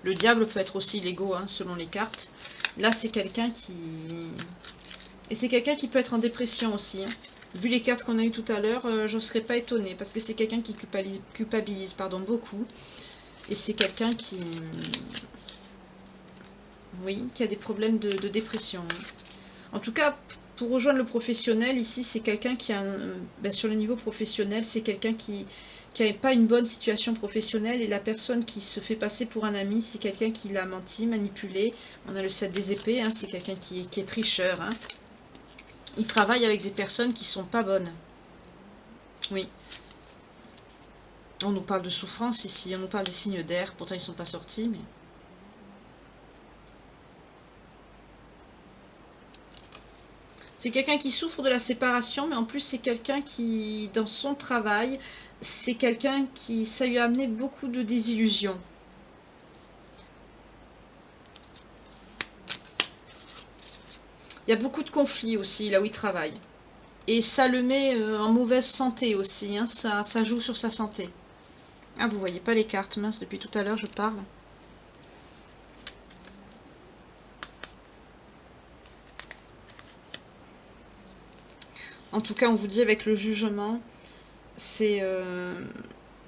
Le diable peut être aussi l'ego, hein, selon les cartes. Là, c'est quelqu'un qui... Et c'est quelqu'un qui peut être en dépression aussi. Hein. Vu les cartes qu'on a eues tout à l'heure, je ne serais pas étonnée, parce que c'est quelqu'un qui culpabilise beaucoup. Et c'est quelqu'un qui... Oui, qui a des problèmes de dépression. En tout cas... Pour rejoindre le professionnel, ici, c'est quelqu'un qui a... sur le niveau professionnel, c'est quelqu'un qui n'a pas une bonne situation professionnelle. Et la personne qui se fait passer pour un ami, c'est quelqu'un qui l'a menti, manipulé. On a le 7 des épées, hein, c'est quelqu'un qui est tricheur. Hein. Il travaille avec des personnes qui sont pas bonnes. Oui. On nous parle de souffrance ici, on nous parle des signes d'air. Pourtant, ils ne sont pas sortis, mais... C'est quelqu'un qui souffre de la séparation, mais en plus c'est quelqu'un qui, dans son travail, c'est quelqu'un qui, ça lui a amené beaucoup de désillusions. Il y a beaucoup de conflits aussi, là où il travaille. Et ça le met en mauvaise santé aussi, hein, ça joue sur sa santé. Ah, vous voyez pas les cartes, mince, depuis tout à l'heure je parle. En tout cas, on vous dit avec le jugement, c'est,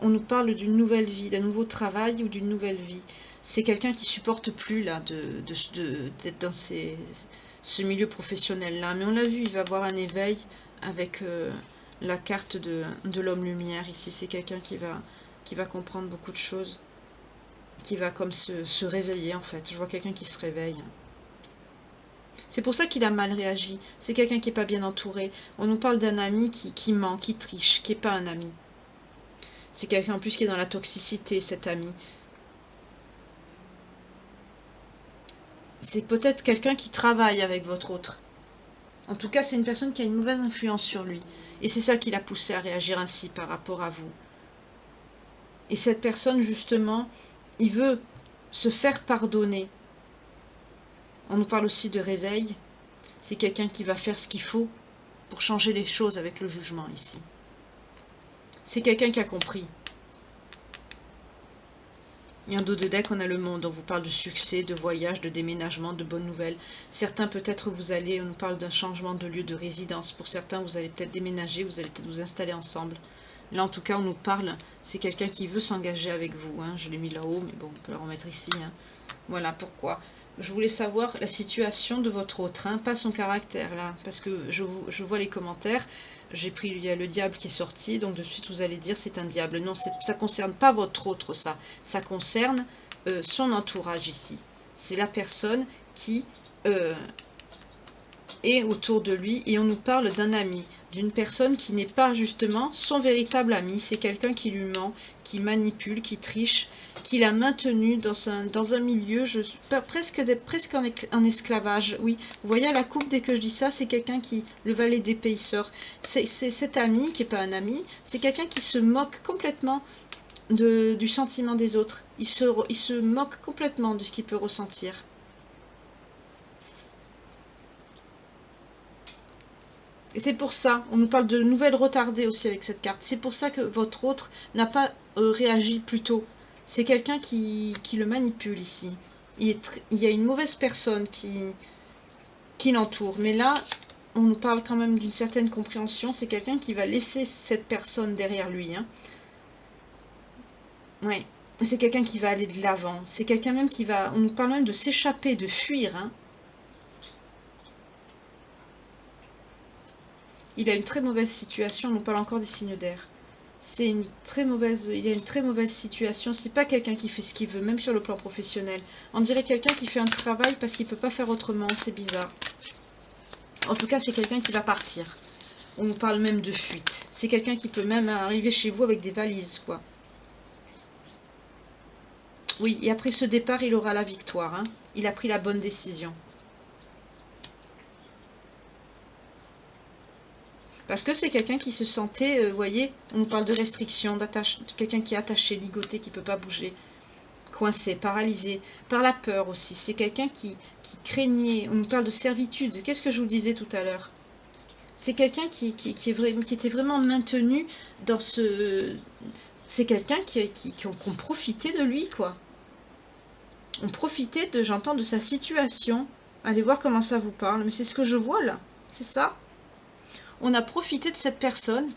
on nous parle d'une nouvelle vie, d'un nouveau travail ou d'une nouvelle vie. C'est quelqu'un qui supporte plus là d'être dans ce milieu professionnel là. Mais on l'a vu, il va avoir un éveil avec la carte de l'homme lumière. Ici, c'est quelqu'un qui va comprendre beaucoup de choses, qui va comme se réveiller en fait. Je vois quelqu'un qui se réveille. C'est pour ça qu'il a mal réagi. C'est quelqu'un qui n'est pas bien entouré. On nous parle d'un ami qui ment, qui triche, qui n'est pas un ami. C'est quelqu'un en plus qui est dans la toxicité, cet ami. C'est peut-être quelqu'un qui travaille avec votre autre. En tout cas, c'est une personne qui a une mauvaise influence sur lui. Et c'est ça qui l'a poussé à réagir ainsi par rapport à vous. Et cette personne, justement, il veut se faire pardonner. On nous parle aussi de réveil. C'est quelqu'un qui va faire ce qu'il faut pour changer les choses avec le jugement ici. C'est quelqu'un qui a compris. Et en dos de deck, on a le monde. On vous parle de succès, de voyage, de déménagement, de bonnes nouvelles. Certains, peut-être, on nous parle d'un changement de lieu de résidence. Pour certains, vous allez peut-être déménager, vous allez peut-être vous installer ensemble. Là, en tout cas, on nous parle, c'est quelqu'un qui veut s'engager avec vous. Hein. Je l'ai mis là-haut, mais bon, on peut le remettre ici. Hein. Voilà pourquoi. Je voulais savoir la situation de votre autre, hein, pas son caractère, là. Parce que je vois les commentaires. J'ai pris, il y a le diable qui est sorti, donc de suite vous allez dire c'est un diable. Non, ça ne concerne pas votre autre, ça. Ça concerne son entourage ici. C'est la personne qui est autour de lui, et on nous parle d'un ami, d'une personne qui n'est pas justement son véritable ami. C'est quelqu'un qui lui ment, qui manipule, qui triche, qui l'a maintenu dans un milieu, presque en esclavage. Oui, vous voyez à la coupe, dès que je dis ça, c'est quelqu'un qui, le valet d'épée, sort. C'est cet ami, qui n'est pas un ami, c'est quelqu'un qui se moque complètement du sentiment des autres. Il se moque complètement de ce qu'il peut ressentir. Et c'est pour ça, on nous parle de nouvelles retardées aussi avec cette carte. C'est pour ça que votre autre n'a pas réagi plus tôt. C'est quelqu'un qui le manipule ici. Il y a une mauvaise personne qui l'entoure. Mais là, on nous parle quand même d'une certaine compréhension. C'est quelqu'un qui va laisser cette personne derrière lui. Hein. Ouais. C'est quelqu'un qui va aller de l'avant. C'est quelqu'un même qui va... On nous parle même de s'échapper, de fuir. Hein. Il a une très mauvaise situation, on nous parle encore des signes d'air. C'est une très mauvaise, il a une très mauvaise situation. C'est pas quelqu'un qui fait ce qu'il veut, même sur le plan professionnel. On dirait quelqu'un qui fait un travail parce qu'il peut pas faire autrement, c'est bizarre. En tout cas, c'est quelqu'un qui va partir. On nous parle même de fuite. C'est quelqu'un qui peut même arriver chez vous avec des valises, quoi. Oui, et après ce départ, il aura la victoire. Hein. Il a pris la bonne décision. Parce que c'est quelqu'un qui se sentait, vous voyez, on nous parle de restriction, quelqu'un qui est attaché, ligoté, qui ne peut pas bouger, coincé, paralysé, par la peur aussi. C'est quelqu'un qui craignait, on nous parle de servitude. Qu'est-ce que je vous disais tout à l'heure? C'est quelqu'un qui était vraiment maintenu dans ce... C'est quelqu'un qui ont profité de lui, quoi. On profitait j'entends, de sa situation. Allez voir comment ça vous parle. Mais c'est ce que je vois, là. C'est ça. On a profité de cette personne,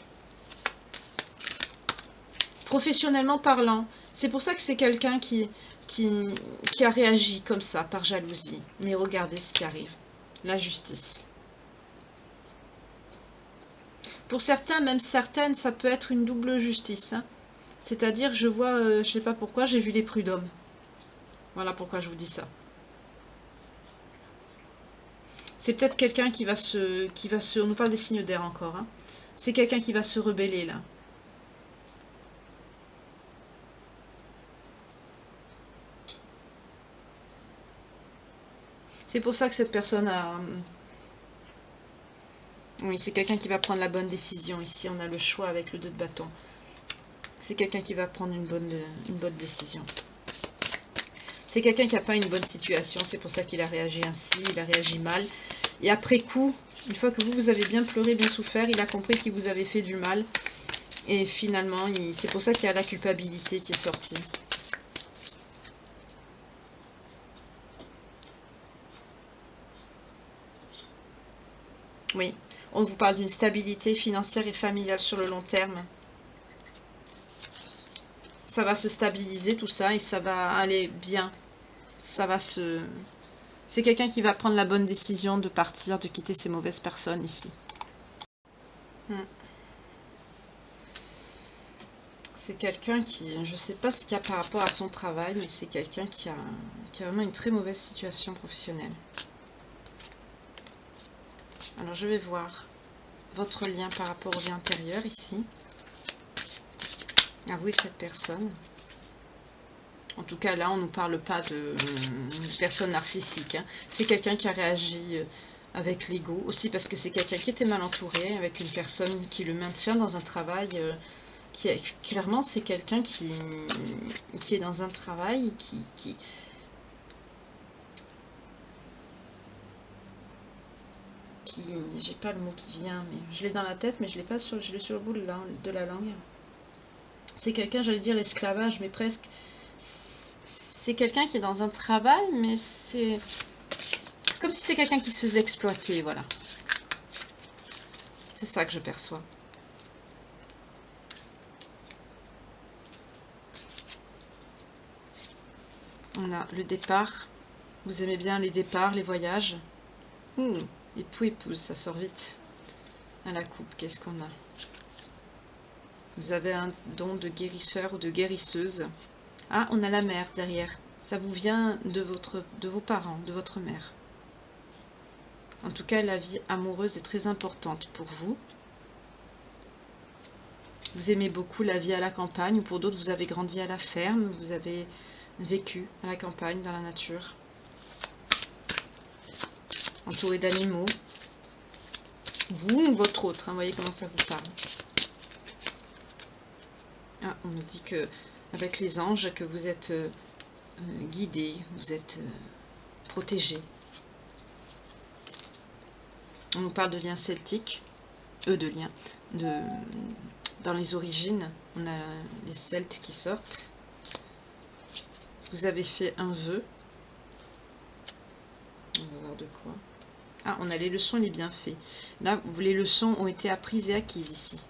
professionnellement parlant. C'est pour ça que c'est quelqu'un qui a réagi comme ça, par jalousie. Mais regardez ce qui arrive. La justice. Pour certains, même certaines, ça peut être une double justice. Hein. C'est-à-dire, je vois, je ne sais pas pourquoi, j'ai vu les prud'hommes. Voilà pourquoi je vous dis ça. C'est peut-être quelqu'un qui va se... On nous parle des signes d'air encore. Hein. C'est quelqu'un qui va se rebeller, là. C'est pour ça que cette personne a... Oui, c'est quelqu'un qui va prendre la bonne décision. Ici, on a le choix avec le 2 de bâton. C'est quelqu'un qui va prendre une bonne décision. C'est quelqu'un qui n'a pas une bonne situation. C'est pour ça qu'il a réagi ainsi. Il a réagi mal. Et après coup, une fois que vous avez bien pleuré, bien souffert, il a compris qu'il vous avait fait du mal. Et finalement, c'est pour ça qu'il y a la culpabilité qui est sortie. Oui, on vous parle d'une stabilité financière et familiale sur le long terme. Ça va se stabiliser tout ça et ça va aller bien. Ça va se... C'est quelqu'un qui va prendre la bonne décision de partir, de quitter ces mauvaises personnes ici. C'est quelqu'un qui... Je ne sais pas ce qu'il y a par rapport à son travail, mais c'est quelqu'un qui a vraiment une très mauvaise situation professionnelle. Alors je vais voir votre lien par rapport au vie intérieur ici. Ah oui, cette personne. En tout cas, là, on ne nous parle pas de personne narcissique. Hein. C'est quelqu'un qui a réagi avec l'ego, aussi parce que c'est quelqu'un qui était mal entouré, avec une personne qui le maintient dans un travail, clairement c'est quelqu'un qui est dans un travail j'ai pas le mot qui vient, mais je l'ai dans la tête, mais je l'ai pas sur, je l'ai sur le bout de la langue. C'est quelqu'un, j'allais dire l'esclavage, mais presque. C'est quelqu'un qui est dans un travail, mais c'est comme si c'est quelqu'un qui se faisait exploiter, voilà. C'est ça que je perçois. On a le départ. Vous aimez bien les départs, les voyages. Époux, épouse, ça sort vite. À la coupe, qu'est-ce qu'on a? Vous avez un don de guérisseur ou de guérisseuse. Ah, on a la mère derrière. Ça vous vient de vos parents, de votre mère. En tout cas, la vie amoureuse est très importante pour vous. Vous aimez beaucoup la vie à la campagne, ou pour d'autres, vous avez grandi à la ferme, vous avez vécu à la campagne, dans la nature. Entouré d'animaux. Vous ou votre autre, hein, voyez comment ça vous parle. Ah, on nous dit que avec les anges, que vous êtes guidés, vous êtes protégés. On nous parle de liens celtiques, dans les origines, on a les Celtes qui sortent. Vous avez fait un vœu. On va voir de quoi. Ah, on a les leçons et les bienfaits. Là, les leçons ont été apprises et acquises ici.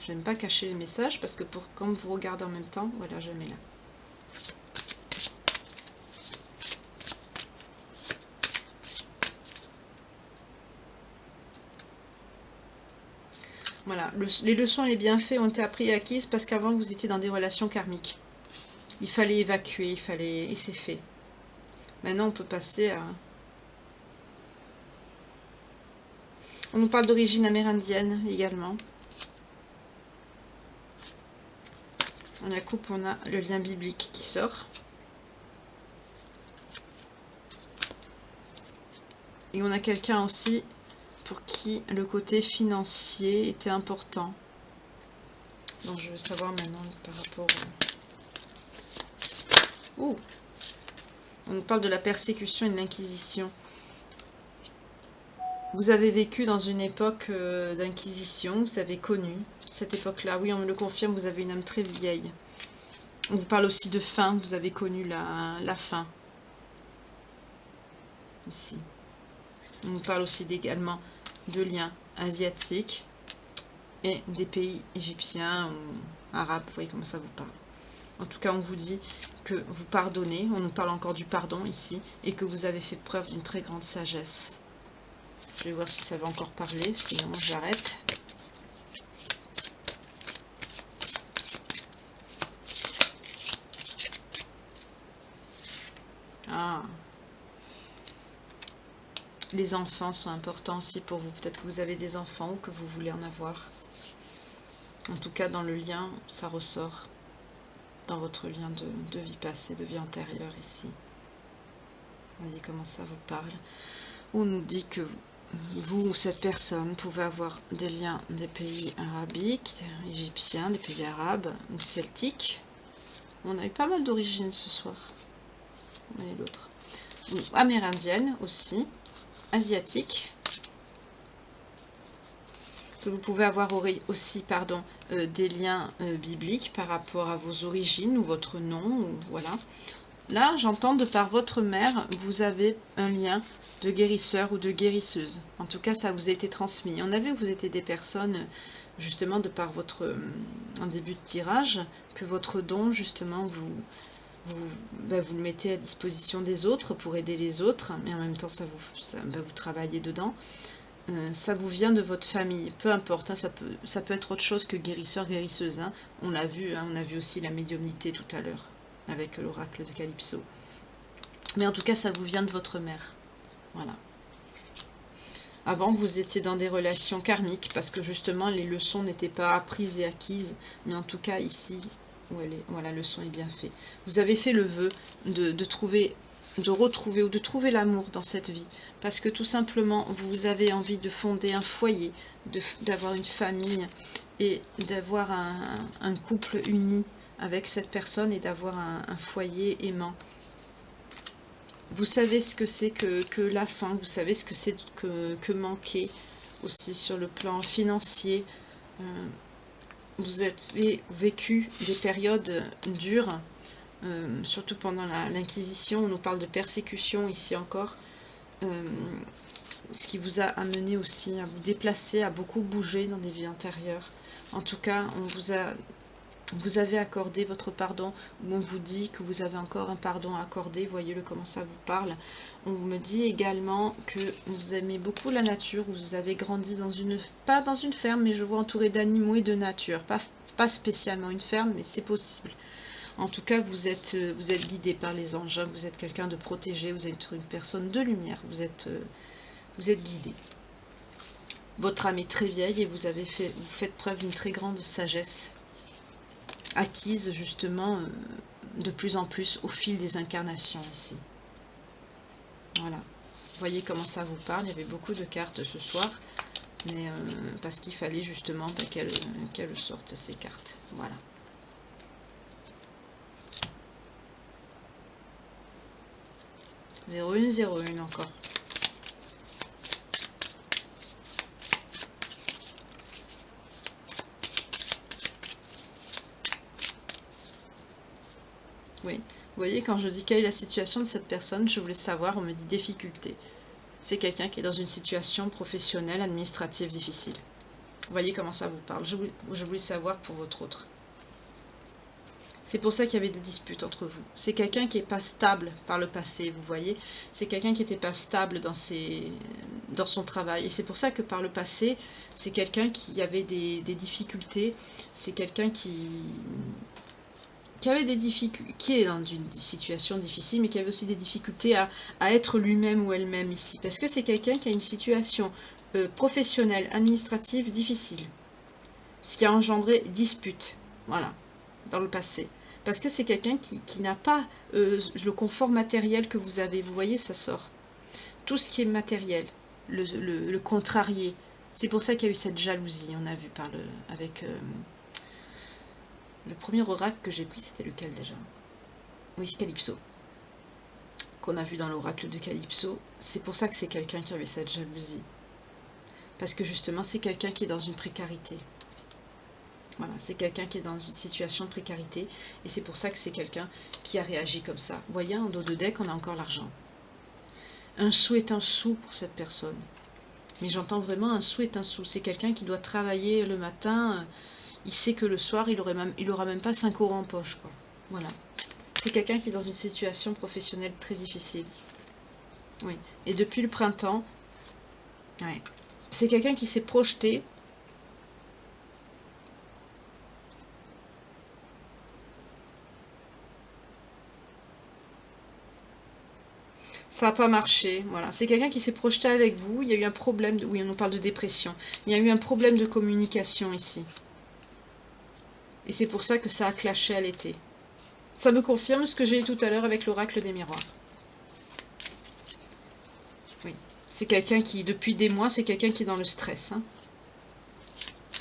Je n'aime pas cacher les messages parce que quand vous regardez en même temps, voilà, je mets là. Voilà, les leçons et les bienfaits ont été appris et acquises parce qu'avant vous étiez dans des relations karmiques. Il fallait évacuer, et c'est fait. Maintenant on peut passer à... On nous parle d'origine amérindienne également. On a coupe, on a le lien biblique qui sort. Et on a quelqu'un aussi pour qui le côté financier était important. Donc je veux savoir maintenant par rapport au... On nous parle de la persécution et de l'inquisition. Vous avez vécu dans une époque d'inquisition, vous avez connu cette époque-là. Oui, on me le confirme, vous avez une âme très vieille. On vous parle aussi de faim, vous avez connu la faim. Ici. On nous parle aussi également de liens asiatiques et des pays égyptiens ou arabes. Vous voyez comment ça vous parle. En tout cas, on vous dit que vous pardonnez. On nous parle encore du pardon ici. Et que vous avez fait preuve d'une très grande sagesse. Je vais voir si ça va encore parler. Sinon, j'arrête. Ah. Les enfants sont importants aussi pour vous. Peut-être que vous avez des enfants ou que vous voulez en avoir. En tout cas, dans le lien, ça ressort. Dans votre lien de vie passée, de vie antérieure ici. Vous voyez comment ça vous parle. On nous dit que vous ou cette personne pouvez avoir des liens des pays arabiques, égyptiens, des pays arabes ou celtiques. On a eu pas mal d'origines ce soir. Et l'autre. Amérindienne aussi. Asiatique. Que vous pouvez avoir aussi des liens bibliques par rapport à vos origines ou votre nom. Ou, voilà. Là, j'entends de par votre mère, vous avez un lien de guérisseur ou de guérisseuse. En tout cas, ça vous a été transmis. On a vu que vous étiez des personnes, justement, de par votre en début de tirage, que votre don, justement, vous le mettez à disposition des autres pour aider les autres, mais en même temps, vous travaillez dedans. Ça vous vient de votre famille, peu importe, hein, ça peut être autre chose que guérisseur, guérisseuse. Hein. On l'a vu, hein, on a vu aussi la médiumnité tout à l'heure, avec l'oracle de Calypso. Mais en tout cas, ça vous vient de votre mère. Voilà. Avant, vous étiez dans des relations karmiques, parce que justement, les leçons n'étaient pas apprises et acquises, mais en tout cas, ici, où elle est, voilà, leçon est bien faite. Vous avez fait le vœu de trouver de retrouver ou de trouver l'amour dans cette vie. Parce que tout simplement, vous avez envie de fonder un foyer, d'avoir une famille et d'avoir un couple uni avec cette personne et d'avoir un foyer aimant. Vous savez ce que c'est que la faim, vous savez ce que c'est que manquer aussi sur le plan financier. Vous avez vécu des périodes dures, surtout pendant l'Inquisition, on nous parle de persécution ici encore, ce qui vous a amené aussi à vous déplacer, à beaucoup bouger dans des vies antérieures. En tout cas, vous avez accordé votre pardon, ou on vous dit que vous avez encore un pardon à accorder, voyez-le comment ça vous parle. On me dit également que vous aimez beaucoup la nature, vous avez grandi dans pas dans une ferme, mais je vois entouré d'animaux et de nature, pas spécialement une ferme, mais c'est possible. En tout cas, vous êtes guidé par les anges, hein, vous êtes quelqu'un de protégé, vous êtes une personne de lumière, vous êtes guidé. Votre âme est très vieille et vous faites preuve d'une très grande sagesse, acquise justement de plus en plus au fil des incarnations ici. Voilà. Vous voyez comment ça vous parle, il y avait beaucoup de cartes ce soir, mais parce qu'il fallait justement qu'elles sortent ces cartes. Voilà. « 0101 encore. Oui, vous voyez, quand je dis quelle est la situation de cette personne, je voulais savoir, on me dit difficulté. C'est quelqu'un qui est dans une situation professionnelle, administrative difficile. Vous voyez comment ça vous parle. Je voulais savoir pour votre autre. C'est pour ça qu'il y avait des disputes entre vous. C'est quelqu'un qui n'est pas stable par le passé, vous voyez. C'est quelqu'un qui n'était pas stable dans son travail. Et c'est pour ça que par le passé, c'est quelqu'un qui avait des difficultés. C'est quelqu'un qui avait des difficultés, qui est dans une situation difficile, mais qui avait aussi des difficultés à être lui-même ou elle-même ici. Parce que c'est quelqu'un qui a une situation professionnelle, administrative difficile. Ce qui a engendré disputes, voilà, dans le passé. Parce que c'est quelqu'un qui n'a pas le confort matériel que vous avez. Vous voyez, ça sort. Tout ce qui est matériel, le contrarié. C'est pour ça qu'il y a eu cette jalousie, on a vu avec... le premier oracle que j'ai pris, c'était lequel déjà? Oui, c'est Calypso. Qu'on a vu dans l'oracle de Calypso. C'est pour ça que c'est quelqu'un qui avait cette jalousie. Parce que justement, c'est quelqu'un qui est dans une précarité. Voilà, c'est quelqu'un qui est dans une situation de précarité. Et c'est pour ça que c'est quelqu'un qui a réagi comme ça. Vous voyez, en dos de deck, on a encore l'argent. Un sou est un sou pour cette personne. Mais j'entends vraiment un sou est un sou. C'est quelqu'un qui doit travailler le matin. Il sait que le soir, il aura même pas 5 € en poche, quoi. Voilà. C'est quelqu'un qui est dans une situation professionnelle très difficile. Oui. Et depuis le printemps, ouais. C'est quelqu'un qui s'est projeté. Ça n'a pas marché, voilà. C'est quelqu'un qui s'est projeté avec vous. Il y a eu un problème, oui, on nous parle de dépression. Il y a eu un problème de communication ici. Et c'est pour ça que ça a clashé à l'été. Ça me confirme ce que j'ai eu tout à l'heure avec l'oracle des miroirs. Oui. C'est quelqu'un qui, depuis des mois, c'est quelqu'un qui est dans le stress. Hein.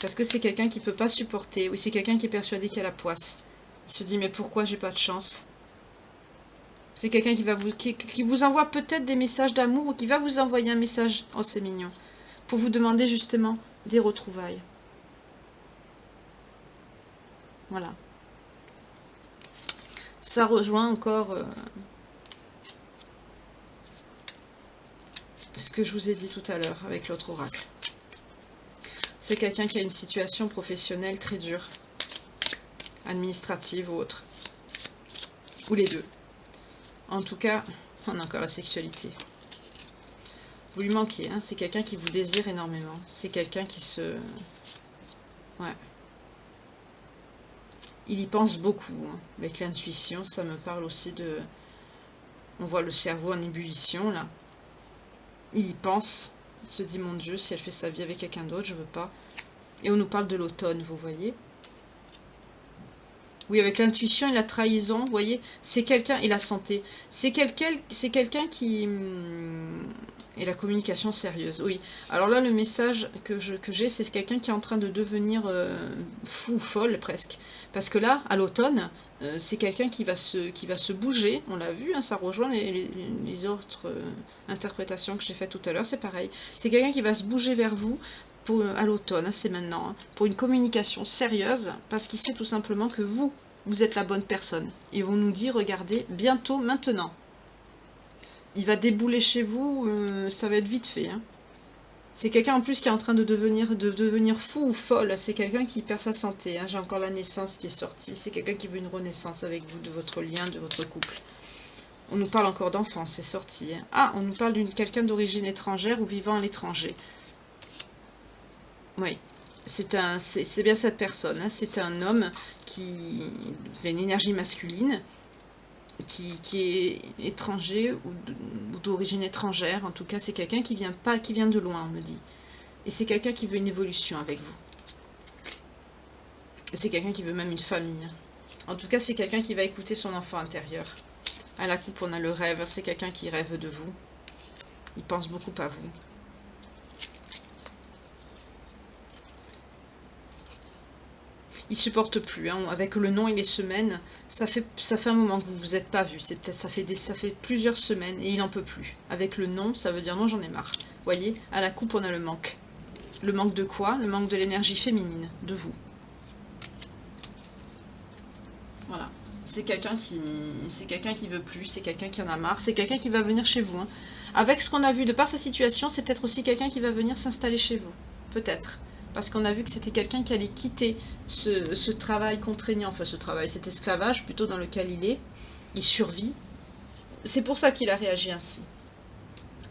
Parce que c'est quelqu'un qui ne peut pas supporter. Oui, c'est quelqu'un qui est persuadé qu'il y a la poisse. Il se dit, mais pourquoi j'ai pas de chance? C'est quelqu'un qui vous envoie peut-être des messages d'amour ou qui va vous envoyer un message, oh c'est mignon, pour vous demander justement des retrouvailles. Voilà. Ça rejoint encore ce que je vous ai dit tout à l'heure avec l'autre oracle. C'est quelqu'un qui a une situation professionnelle très dure, administrative ou autre, ou les deux. En tout cas, on a encore la sexualité. Vous lui manquez, hein, c'est quelqu'un qui vous désire énormément. C'est quelqu'un qui se... Ouais. Il y pense beaucoup, hein. Avec l'intuition, ça me parle aussi de... On voit le cerveau en ébullition, là. Il y pense. Il se dit, mon Dieu, si elle fait sa vie avec quelqu'un d'autre, je veux pas. Et on nous parle de l'automne, vous voyez. Oui, avec l'intuition et la trahison, vous voyez, c'est quelqu'un, et la santé, c'est quelqu'un qui... Et la communication sérieuse, oui. Alors là, le message que j'ai, c'est quelqu'un qui est en train de devenir fou ou folle, presque. Parce que là, à l'automne, c'est quelqu'un qui va se bouger, on l'a vu, hein, ça rejoint les autres interprétations que j'ai faites tout à l'heure, c'est pareil. C'est quelqu'un qui va se bouger vers vous, à l'automne, hein, c'est maintenant, hein, pour une communication sérieuse, parce qu'il sait tout simplement que vous êtes la bonne personne. Ils vont nous dire, regardez, bientôt, maintenant. Il va débouler chez vous, ça va être vite fait. Hein. C'est quelqu'un en plus qui est en train de devenir fou ou folle. C'est quelqu'un qui perd sa santé. Hein. J'ai encore la naissance qui est sortie. C'est quelqu'un qui veut une renaissance avec vous, de votre lien, de votre couple. On nous parle encore d'enfance, c'est sorti. Hein. Ah, on nous parle d'une quelqu'un d'origine étrangère ou vivant à l'étranger. Oui, c'est bien cette personne. Hein. C'est un homme qui a une énergie masculine, qui est étranger ou d'origine étrangère. En tout cas, c'est quelqu'un qui vient de loin, on me dit. Et c'est quelqu'un qui veut une évolution avec vous. Et c'est quelqu'un qui veut même une famille. En tout cas, c'est quelqu'un qui va écouter son enfant intérieur. À la coupe, on a le rêve. C'est quelqu'un qui rêve de vous. Il pense beaucoup à vous. Il supporte plus, hein. Avec le nom et les semaines, ça fait un moment que vous vous êtes pas vu. C'est peut-être ça fait plusieurs semaines et il en peut plus. Avec le nom, ça veut dire non, j'en ai marre. Voyez, à la coupe, on a le manque. Le manque de quoi? Le manque de l'énergie féminine, de vous. Voilà. C'est quelqu'un qui veut plus, c'est quelqu'un qui en a marre, c'est quelqu'un qui va venir chez vous. Hein. Avec ce qu'on a vu de par sa situation, c'est peut-être aussi quelqu'un qui va venir s'installer chez vous. Peut-être. Parce qu'on a vu que c'était quelqu'un qui allait quitter ce travail contraignant, enfin cet esclavage plutôt dans lequel il survit. C'est pour ça qu'il a réagi ainsi.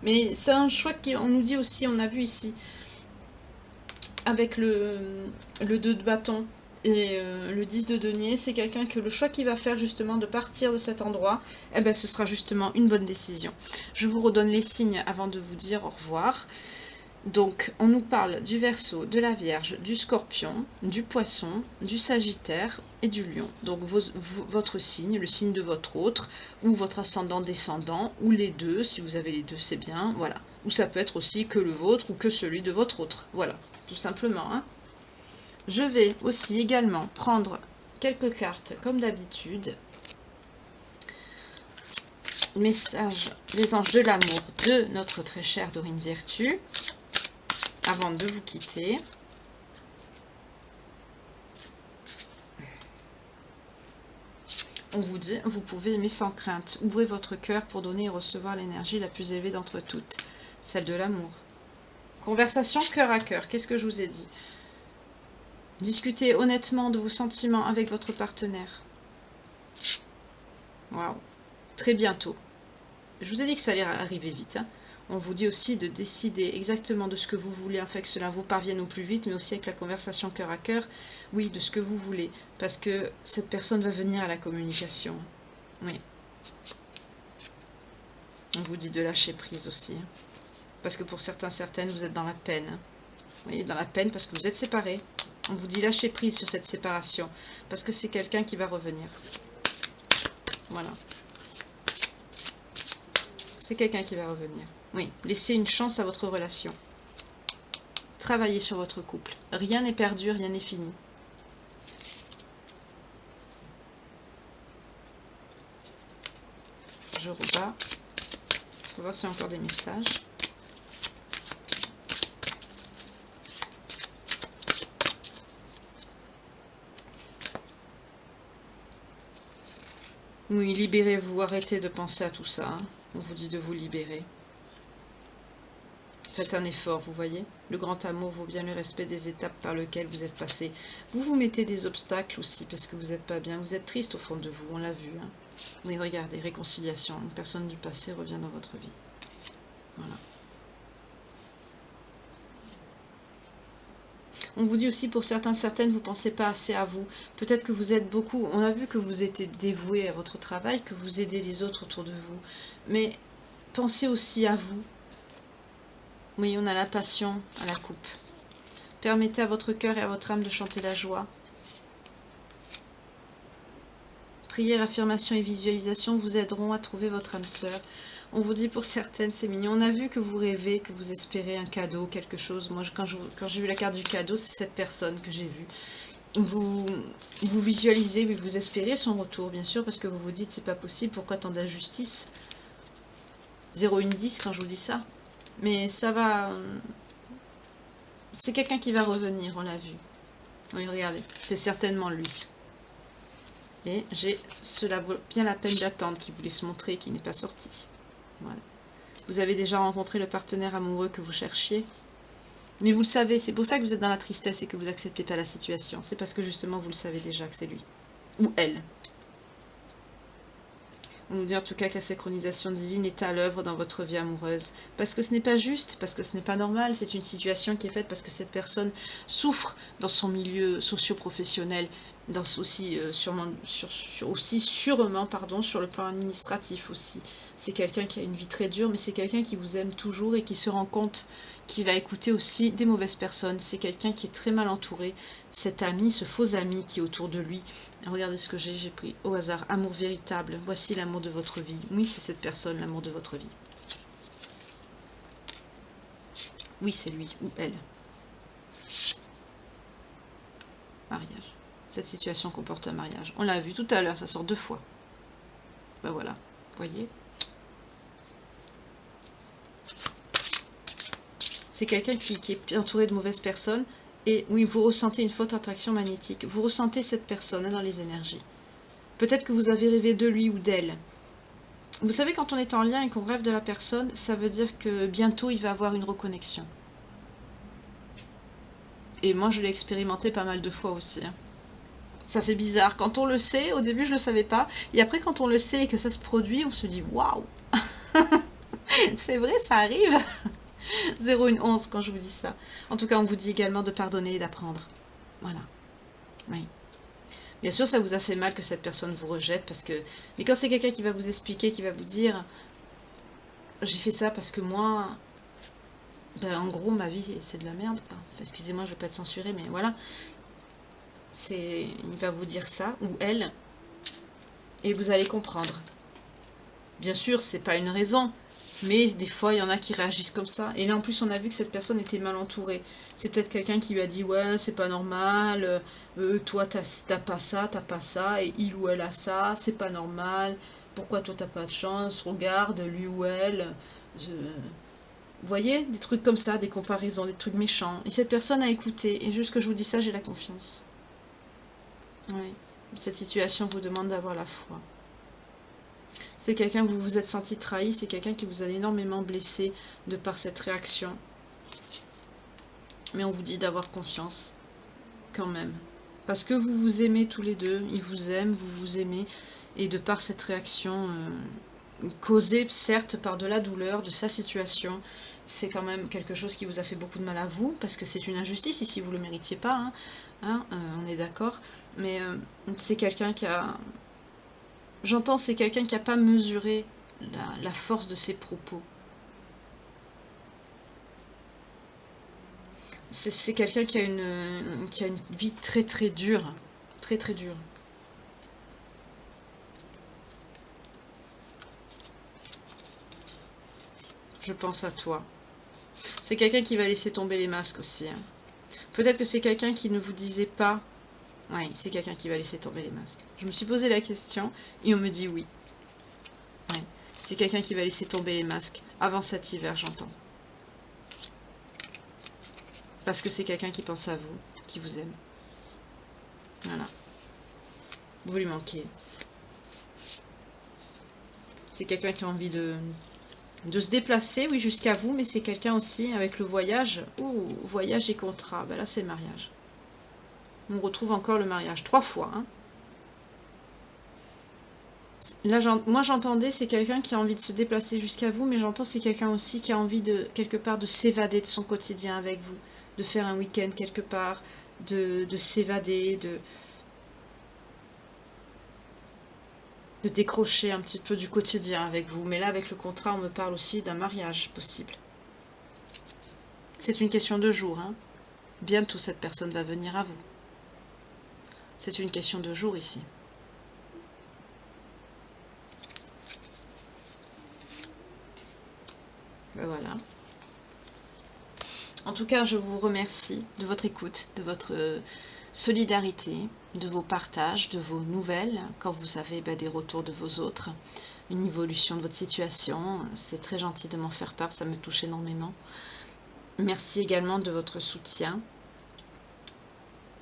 Mais c'est un choix qu'on nous dit aussi, on a vu ici, avec le 2 de bâton et le 10 de denier, c'est quelqu'un que le choix qu'il va faire justement de partir de cet endroit, eh ben, ce sera justement une bonne décision. Je vous redonne les signes avant de vous dire au revoir. Donc, on nous parle du Verseau, de la Vierge, du Scorpion, du Poisson, du Sagittaire et du Lion. Donc, votre signe, le signe de votre autre, ou votre ascendant descendant, ou les deux, si vous avez les deux, c'est bien, voilà. Ou ça peut être aussi que le vôtre, ou que celui de votre autre, voilà, tout simplement. Hein. Je vais aussi également prendre quelques cartes, comme d'habitude. Message des anges de l'amour de notre très chère Dorine Vertu. Avant de vous quitter, on vous dit, vous pouvez aimer sans crainte. Ouvrez votre cœur pour donner et recevoir l'énergie la plus élevée d'entre toutes, celle de l'amour. Conversation cœur à cœur, qu'est-ce que je vous ai dit? Discutez honnêtement de vos sentiments avec votre partenaire. Waouh, très bientôt. Je vous ai dit que ça allait arriver vite, hein. On vous dit aussi de décider exactement de ce que vous voulez afin que cela vous parvienne au plus vite, mais aussi avec la conversation cœur à cœur, oui, de ce que vous voulez, parce que cette personne va venir à la communication. Oui. On vous dit de lâcher prise aussi, hein. Parce que pour certaines, vous êtes dans la peine. Hein. Vous voyez, dans la peine parce que vous êtes séparés. On vous dit lâcher prise sur cette séparation, parce que c'est quelqu'un qui va revenir. Voilà. C'est quelqu'un qui va revenir. Oui, laissez une chance à votre relation. Travaillez sur votre couple. Rien n'est perdu, rien n'est fini. Je rebats. On va voir s'il y a encore des messages. Oui, libérez-vous, arrêtez de penser à tout ça. Hein. On vous dit de vous libérer. Faites un effort, vous voyez. Le grand amour vaut bien le respect des étapes par lesquelles vous êtes passé. Vous vous mettez des obstacles aussi parce que vous n'êtes pas bien. Vous êtes triste au fond de vous, on l'a vu. Hein. Oui, regardez, réconciliation. Une personne du passé revient dans votre vie. Voilà. On vous dit aussi pour certaines, vous ne pensez pas assez à vous. Peut-être que vous êtes beaucoup. On a vu que vous étiez dévoué à votre travail, que vous aidez les autres autour de vous. Mais pensez aussi à vous. Oui, on a la passion à la coupe. Permettez à votre cœur et à votre âme de chanter la joie. prières, affirmations et visualisations vous aideront à trouver votre âme sœur. On vous dit pour certaines, c'est mignon. On a vu que vous rêvez, que vous espérez un cadeau, quelque chose. Moi, quand j'ai vu la carte du cadeau, c'est cette personne que j'ai vue. Vous visualisez, mais vous espérez son retour, bien sûr, parce que vous vous dites, c'est pas possible, pourquoi tant d'injustice 0,10 quand je vous dis ça. Mais ça va... C'est quelqu'un qui va revenir, on l'a vu. Oui, regardez, c'est certainement lui. Et cela vaut bien la peine d'attendre, qui voulait se montrer et qui n'est pas sorti. Voilà. Vous avez déjà rencontré le partenaire amoureux que vous cherchiez. Mais vous le savez, c'est pour ça que vous êtes dans la tristesse et que vous n'acceptez pas la situation. C'est parce que justement vous le savez déjà que c'est lui. Ou elle. On nous dit en tout cas que la synchronisation divine est à l'œuvre dans votre vie amoureuse. Parce que ce n'est pas juste, parce que ce n'est pas normal, c'est une situation qui est faite parce que cette personne souffre dans son milieu socio-professionnel, aussi, sûrement sur le plan administratif aussi. C'est quelqu'un qui a une vie très dure, mais c'est quelqu'un qui vous aime toujours et qui se rend compte qu'il a écouté aussi des mauvaises personnes. C'est quelqu'un qui est très mal entouré. Cet ami, ce faux ami qui est autour de lui. Regardez ce que j'ai pris au hasard. Amour véritable. Voici l'amour de votre vie. Oui, c'est cette personne, l'amour de votre vie. Oui, c'est lui ou elle. Mariage. Cette situation comporte un mariage. On l'a vu tout à l'heure, ça sort 2 fois. Ben voilà, vous voyez. C'est quelqu'un qui est entouré de mauvaises personnes. Et oui, vous ressentez une forte attraction magnétique. Vous ressentez cette personne dans les énergies. Peut-être que vous avez rêvé de lui ou d'elle. Vous savez, quand on est en lien et qu'on rêve de la personne, ça veut dire que bientôt il va avoir une reconnexion. Et moi, je l'ai expérimenté pas mal de fois aussi. Ça fait bizarre. Quand on le sait, au début, je ne le savais pas. Et après, quand on le sait et que ça se produit, on se dit « Waouh !» C'est vrai, ça arrive. 0,11 quand je vous dis ça. En tout cas, on vous dit également de pardonner et d'apprendre. Voilà. Oui. Bien sûr, ça vous a fait mal que cette personne vous rejette, parce que... Mais quand c'est quelqu'un qui va vous expliquer, qui va vous dire « J'ai fait ça parce que moi... » Ben, en gros, ma vie, c'est de la merde. Enfin, excusez-moi, je ne vais pas être censurée, mais voilà. Il va vous dire ça, ou elle, et vous allez comprendre. Bien sûr, c'est pas une raison, mais des fois, il y en a qui réagissent comme ça. Et là, en plus, on a vu que cette personne était mal entourée. C'est peut-être quelqu'un qui lui a dit « Ouais, c'est pas normal, toi, t'as pas ça, et il ou elle a ça, c'est pas normal. Pourquoi toi, t'as pas de chance? Regarde, lui ou elle. » Vous voyez, des trucs comme ça, des comparaisons, des trucs méchants. Et cette personne a écouté, et juste que je vous dis ça, j'ai la confiance. Oui. Cette situation vous demande d'avoir la foi. C'est quelqu'un que vous vous êtes senti trahi, c'est quelqu'un qui vous a énormément blessé de par cette réaction. Mais on vous dit d'avoir confiance, quand même. Parce que vous vous aimez tous les deux, il vous aime, vous vous aimez, et de par cette réaction causée, certes, par de la douleur, de sa situation, c'est quand même quelque chose qui vous a fait beaucoup de mal à vous, parce que c'est une injustice, ici vous ne le méritiez pas, on est d'accord, mais c'est quelqu'un qui a... J'entends, c'est quelqu'un qui n'a pas mesuré la force de ses propos. C'est quelqu'un qui a une vie très très dure. Très très dure. Je pense à toi. C'est quelqu'un qui va laisser tomber les masques aussi. Peut-être que c'est quelqu'un qui ne vous disait pas... Oui, c'est quelqu'un qui va laisser tomber les masques. Je me suis posé la question et on me dit oui. Ouais. C'est quelqu'un qui va laisser tomber les masques avant cet hiver, j'entends. Parce que c'est quelqu'un qui pense à vous, qui vous aime. Voilà. Vous lui manquez. C'est quelqu'un qui a envie de se déplacer, oui, jusqu'à vous, mais c'est quelqu'un aussi avec le voyage. Ouh, voyage et contrat. Ben là, c'est le mariage. On retrouve encore le mariage 3 fois. Là, moi j'entendais, c'est quelqu'un qui a envie de se déplacer jusqu'à vous, mais j'entends c'est quelqu'un aussi qui a envie de, quelque part, de s'évader de son quotidien avec vous, de faire un week-end quelque part, de s'évader, de décrocher un petit peu du quotidien avec vous. Mais là, avec le contrat, on me parle aussi d'un mariage possible. C'est une question de jour. Bientôt, cette personne va venir à vous. C'est une question de jour ici. voilà. En tout cas, je vous remercie de votre écoute, de votre solidarité, de vos partages, de vos nouvelles, quand vous avez des retours de vos autres, une évolution de votre situation. C'est très gentil de m'en faire part, ça me touche énormément. Merci également de votre soutien,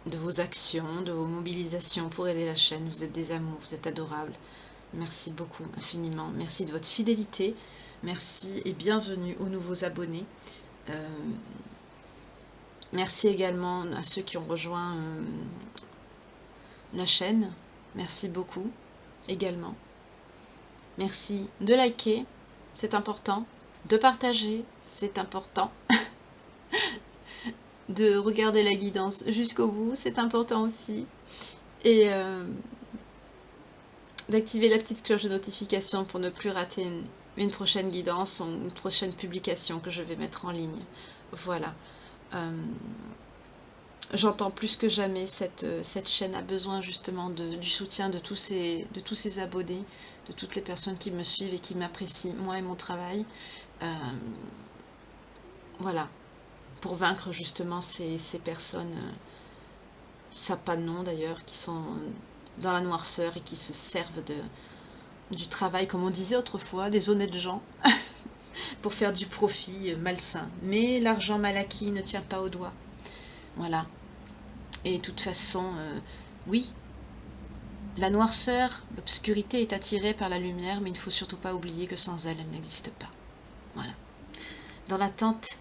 de vos actions, de vos mobilisations pour aider la chaîne. Vous êtes des amours, vous êtes adorables. Merci beaucoup, infiniment. Merci de votre fidélité. Merci et bienvenue aux nouveaux abonnés. Merci également à ceux qui ont rejoint la chaîne. Merci beaucoup également. Merci de liker, c'est important. De partager, c'est important. De regarder la guidance jusqu'au bout, c'est important aussi. Et d'activer la petite cloche de notification pour ne plus rater une prochaine guidance ou une prochaine publication que je vais mettre en ligne. Voilà. J'entends plus que jamais cette chaîne a besoin justement du soutien de tous ces abonnés, de toutes les personnes qui me suivent et qui m'apprécient, moi et mon travail. Voilà. Pour vaincre justement ces personnes, ça n'a pas de nom d'ailleurs, qui sont dans la noirceur et qui se servent du travail, comme on disait autrefois, des honnêtes gens, pour faire du profit malsain. Mais l'argent mal acquis ne tient pas au doigt. Voilà. Et de toute façon, oui, la noirceur, l'obscurité est attirée par la lumière, mais il ne faut surtout pas oublier que sans elle, elle n'existe pas. Voilà. Dans l'attente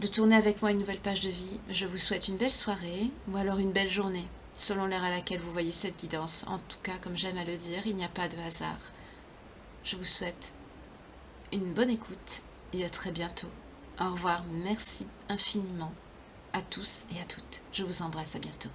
de tourner avec moi une nouvelle page de vie, je vous souhaite une belle soirée ou alors une belle journée, selon l'heure à laquelle vous voyez cette guidance. En tout cas, comme j'aime à le dire, il n'y a pas de hasard. Je vous souhaite une bonne écoute et à très bientôt. Au revoir, merci infiniment à tous et à toutes. Je vous embrasse, à bientôt.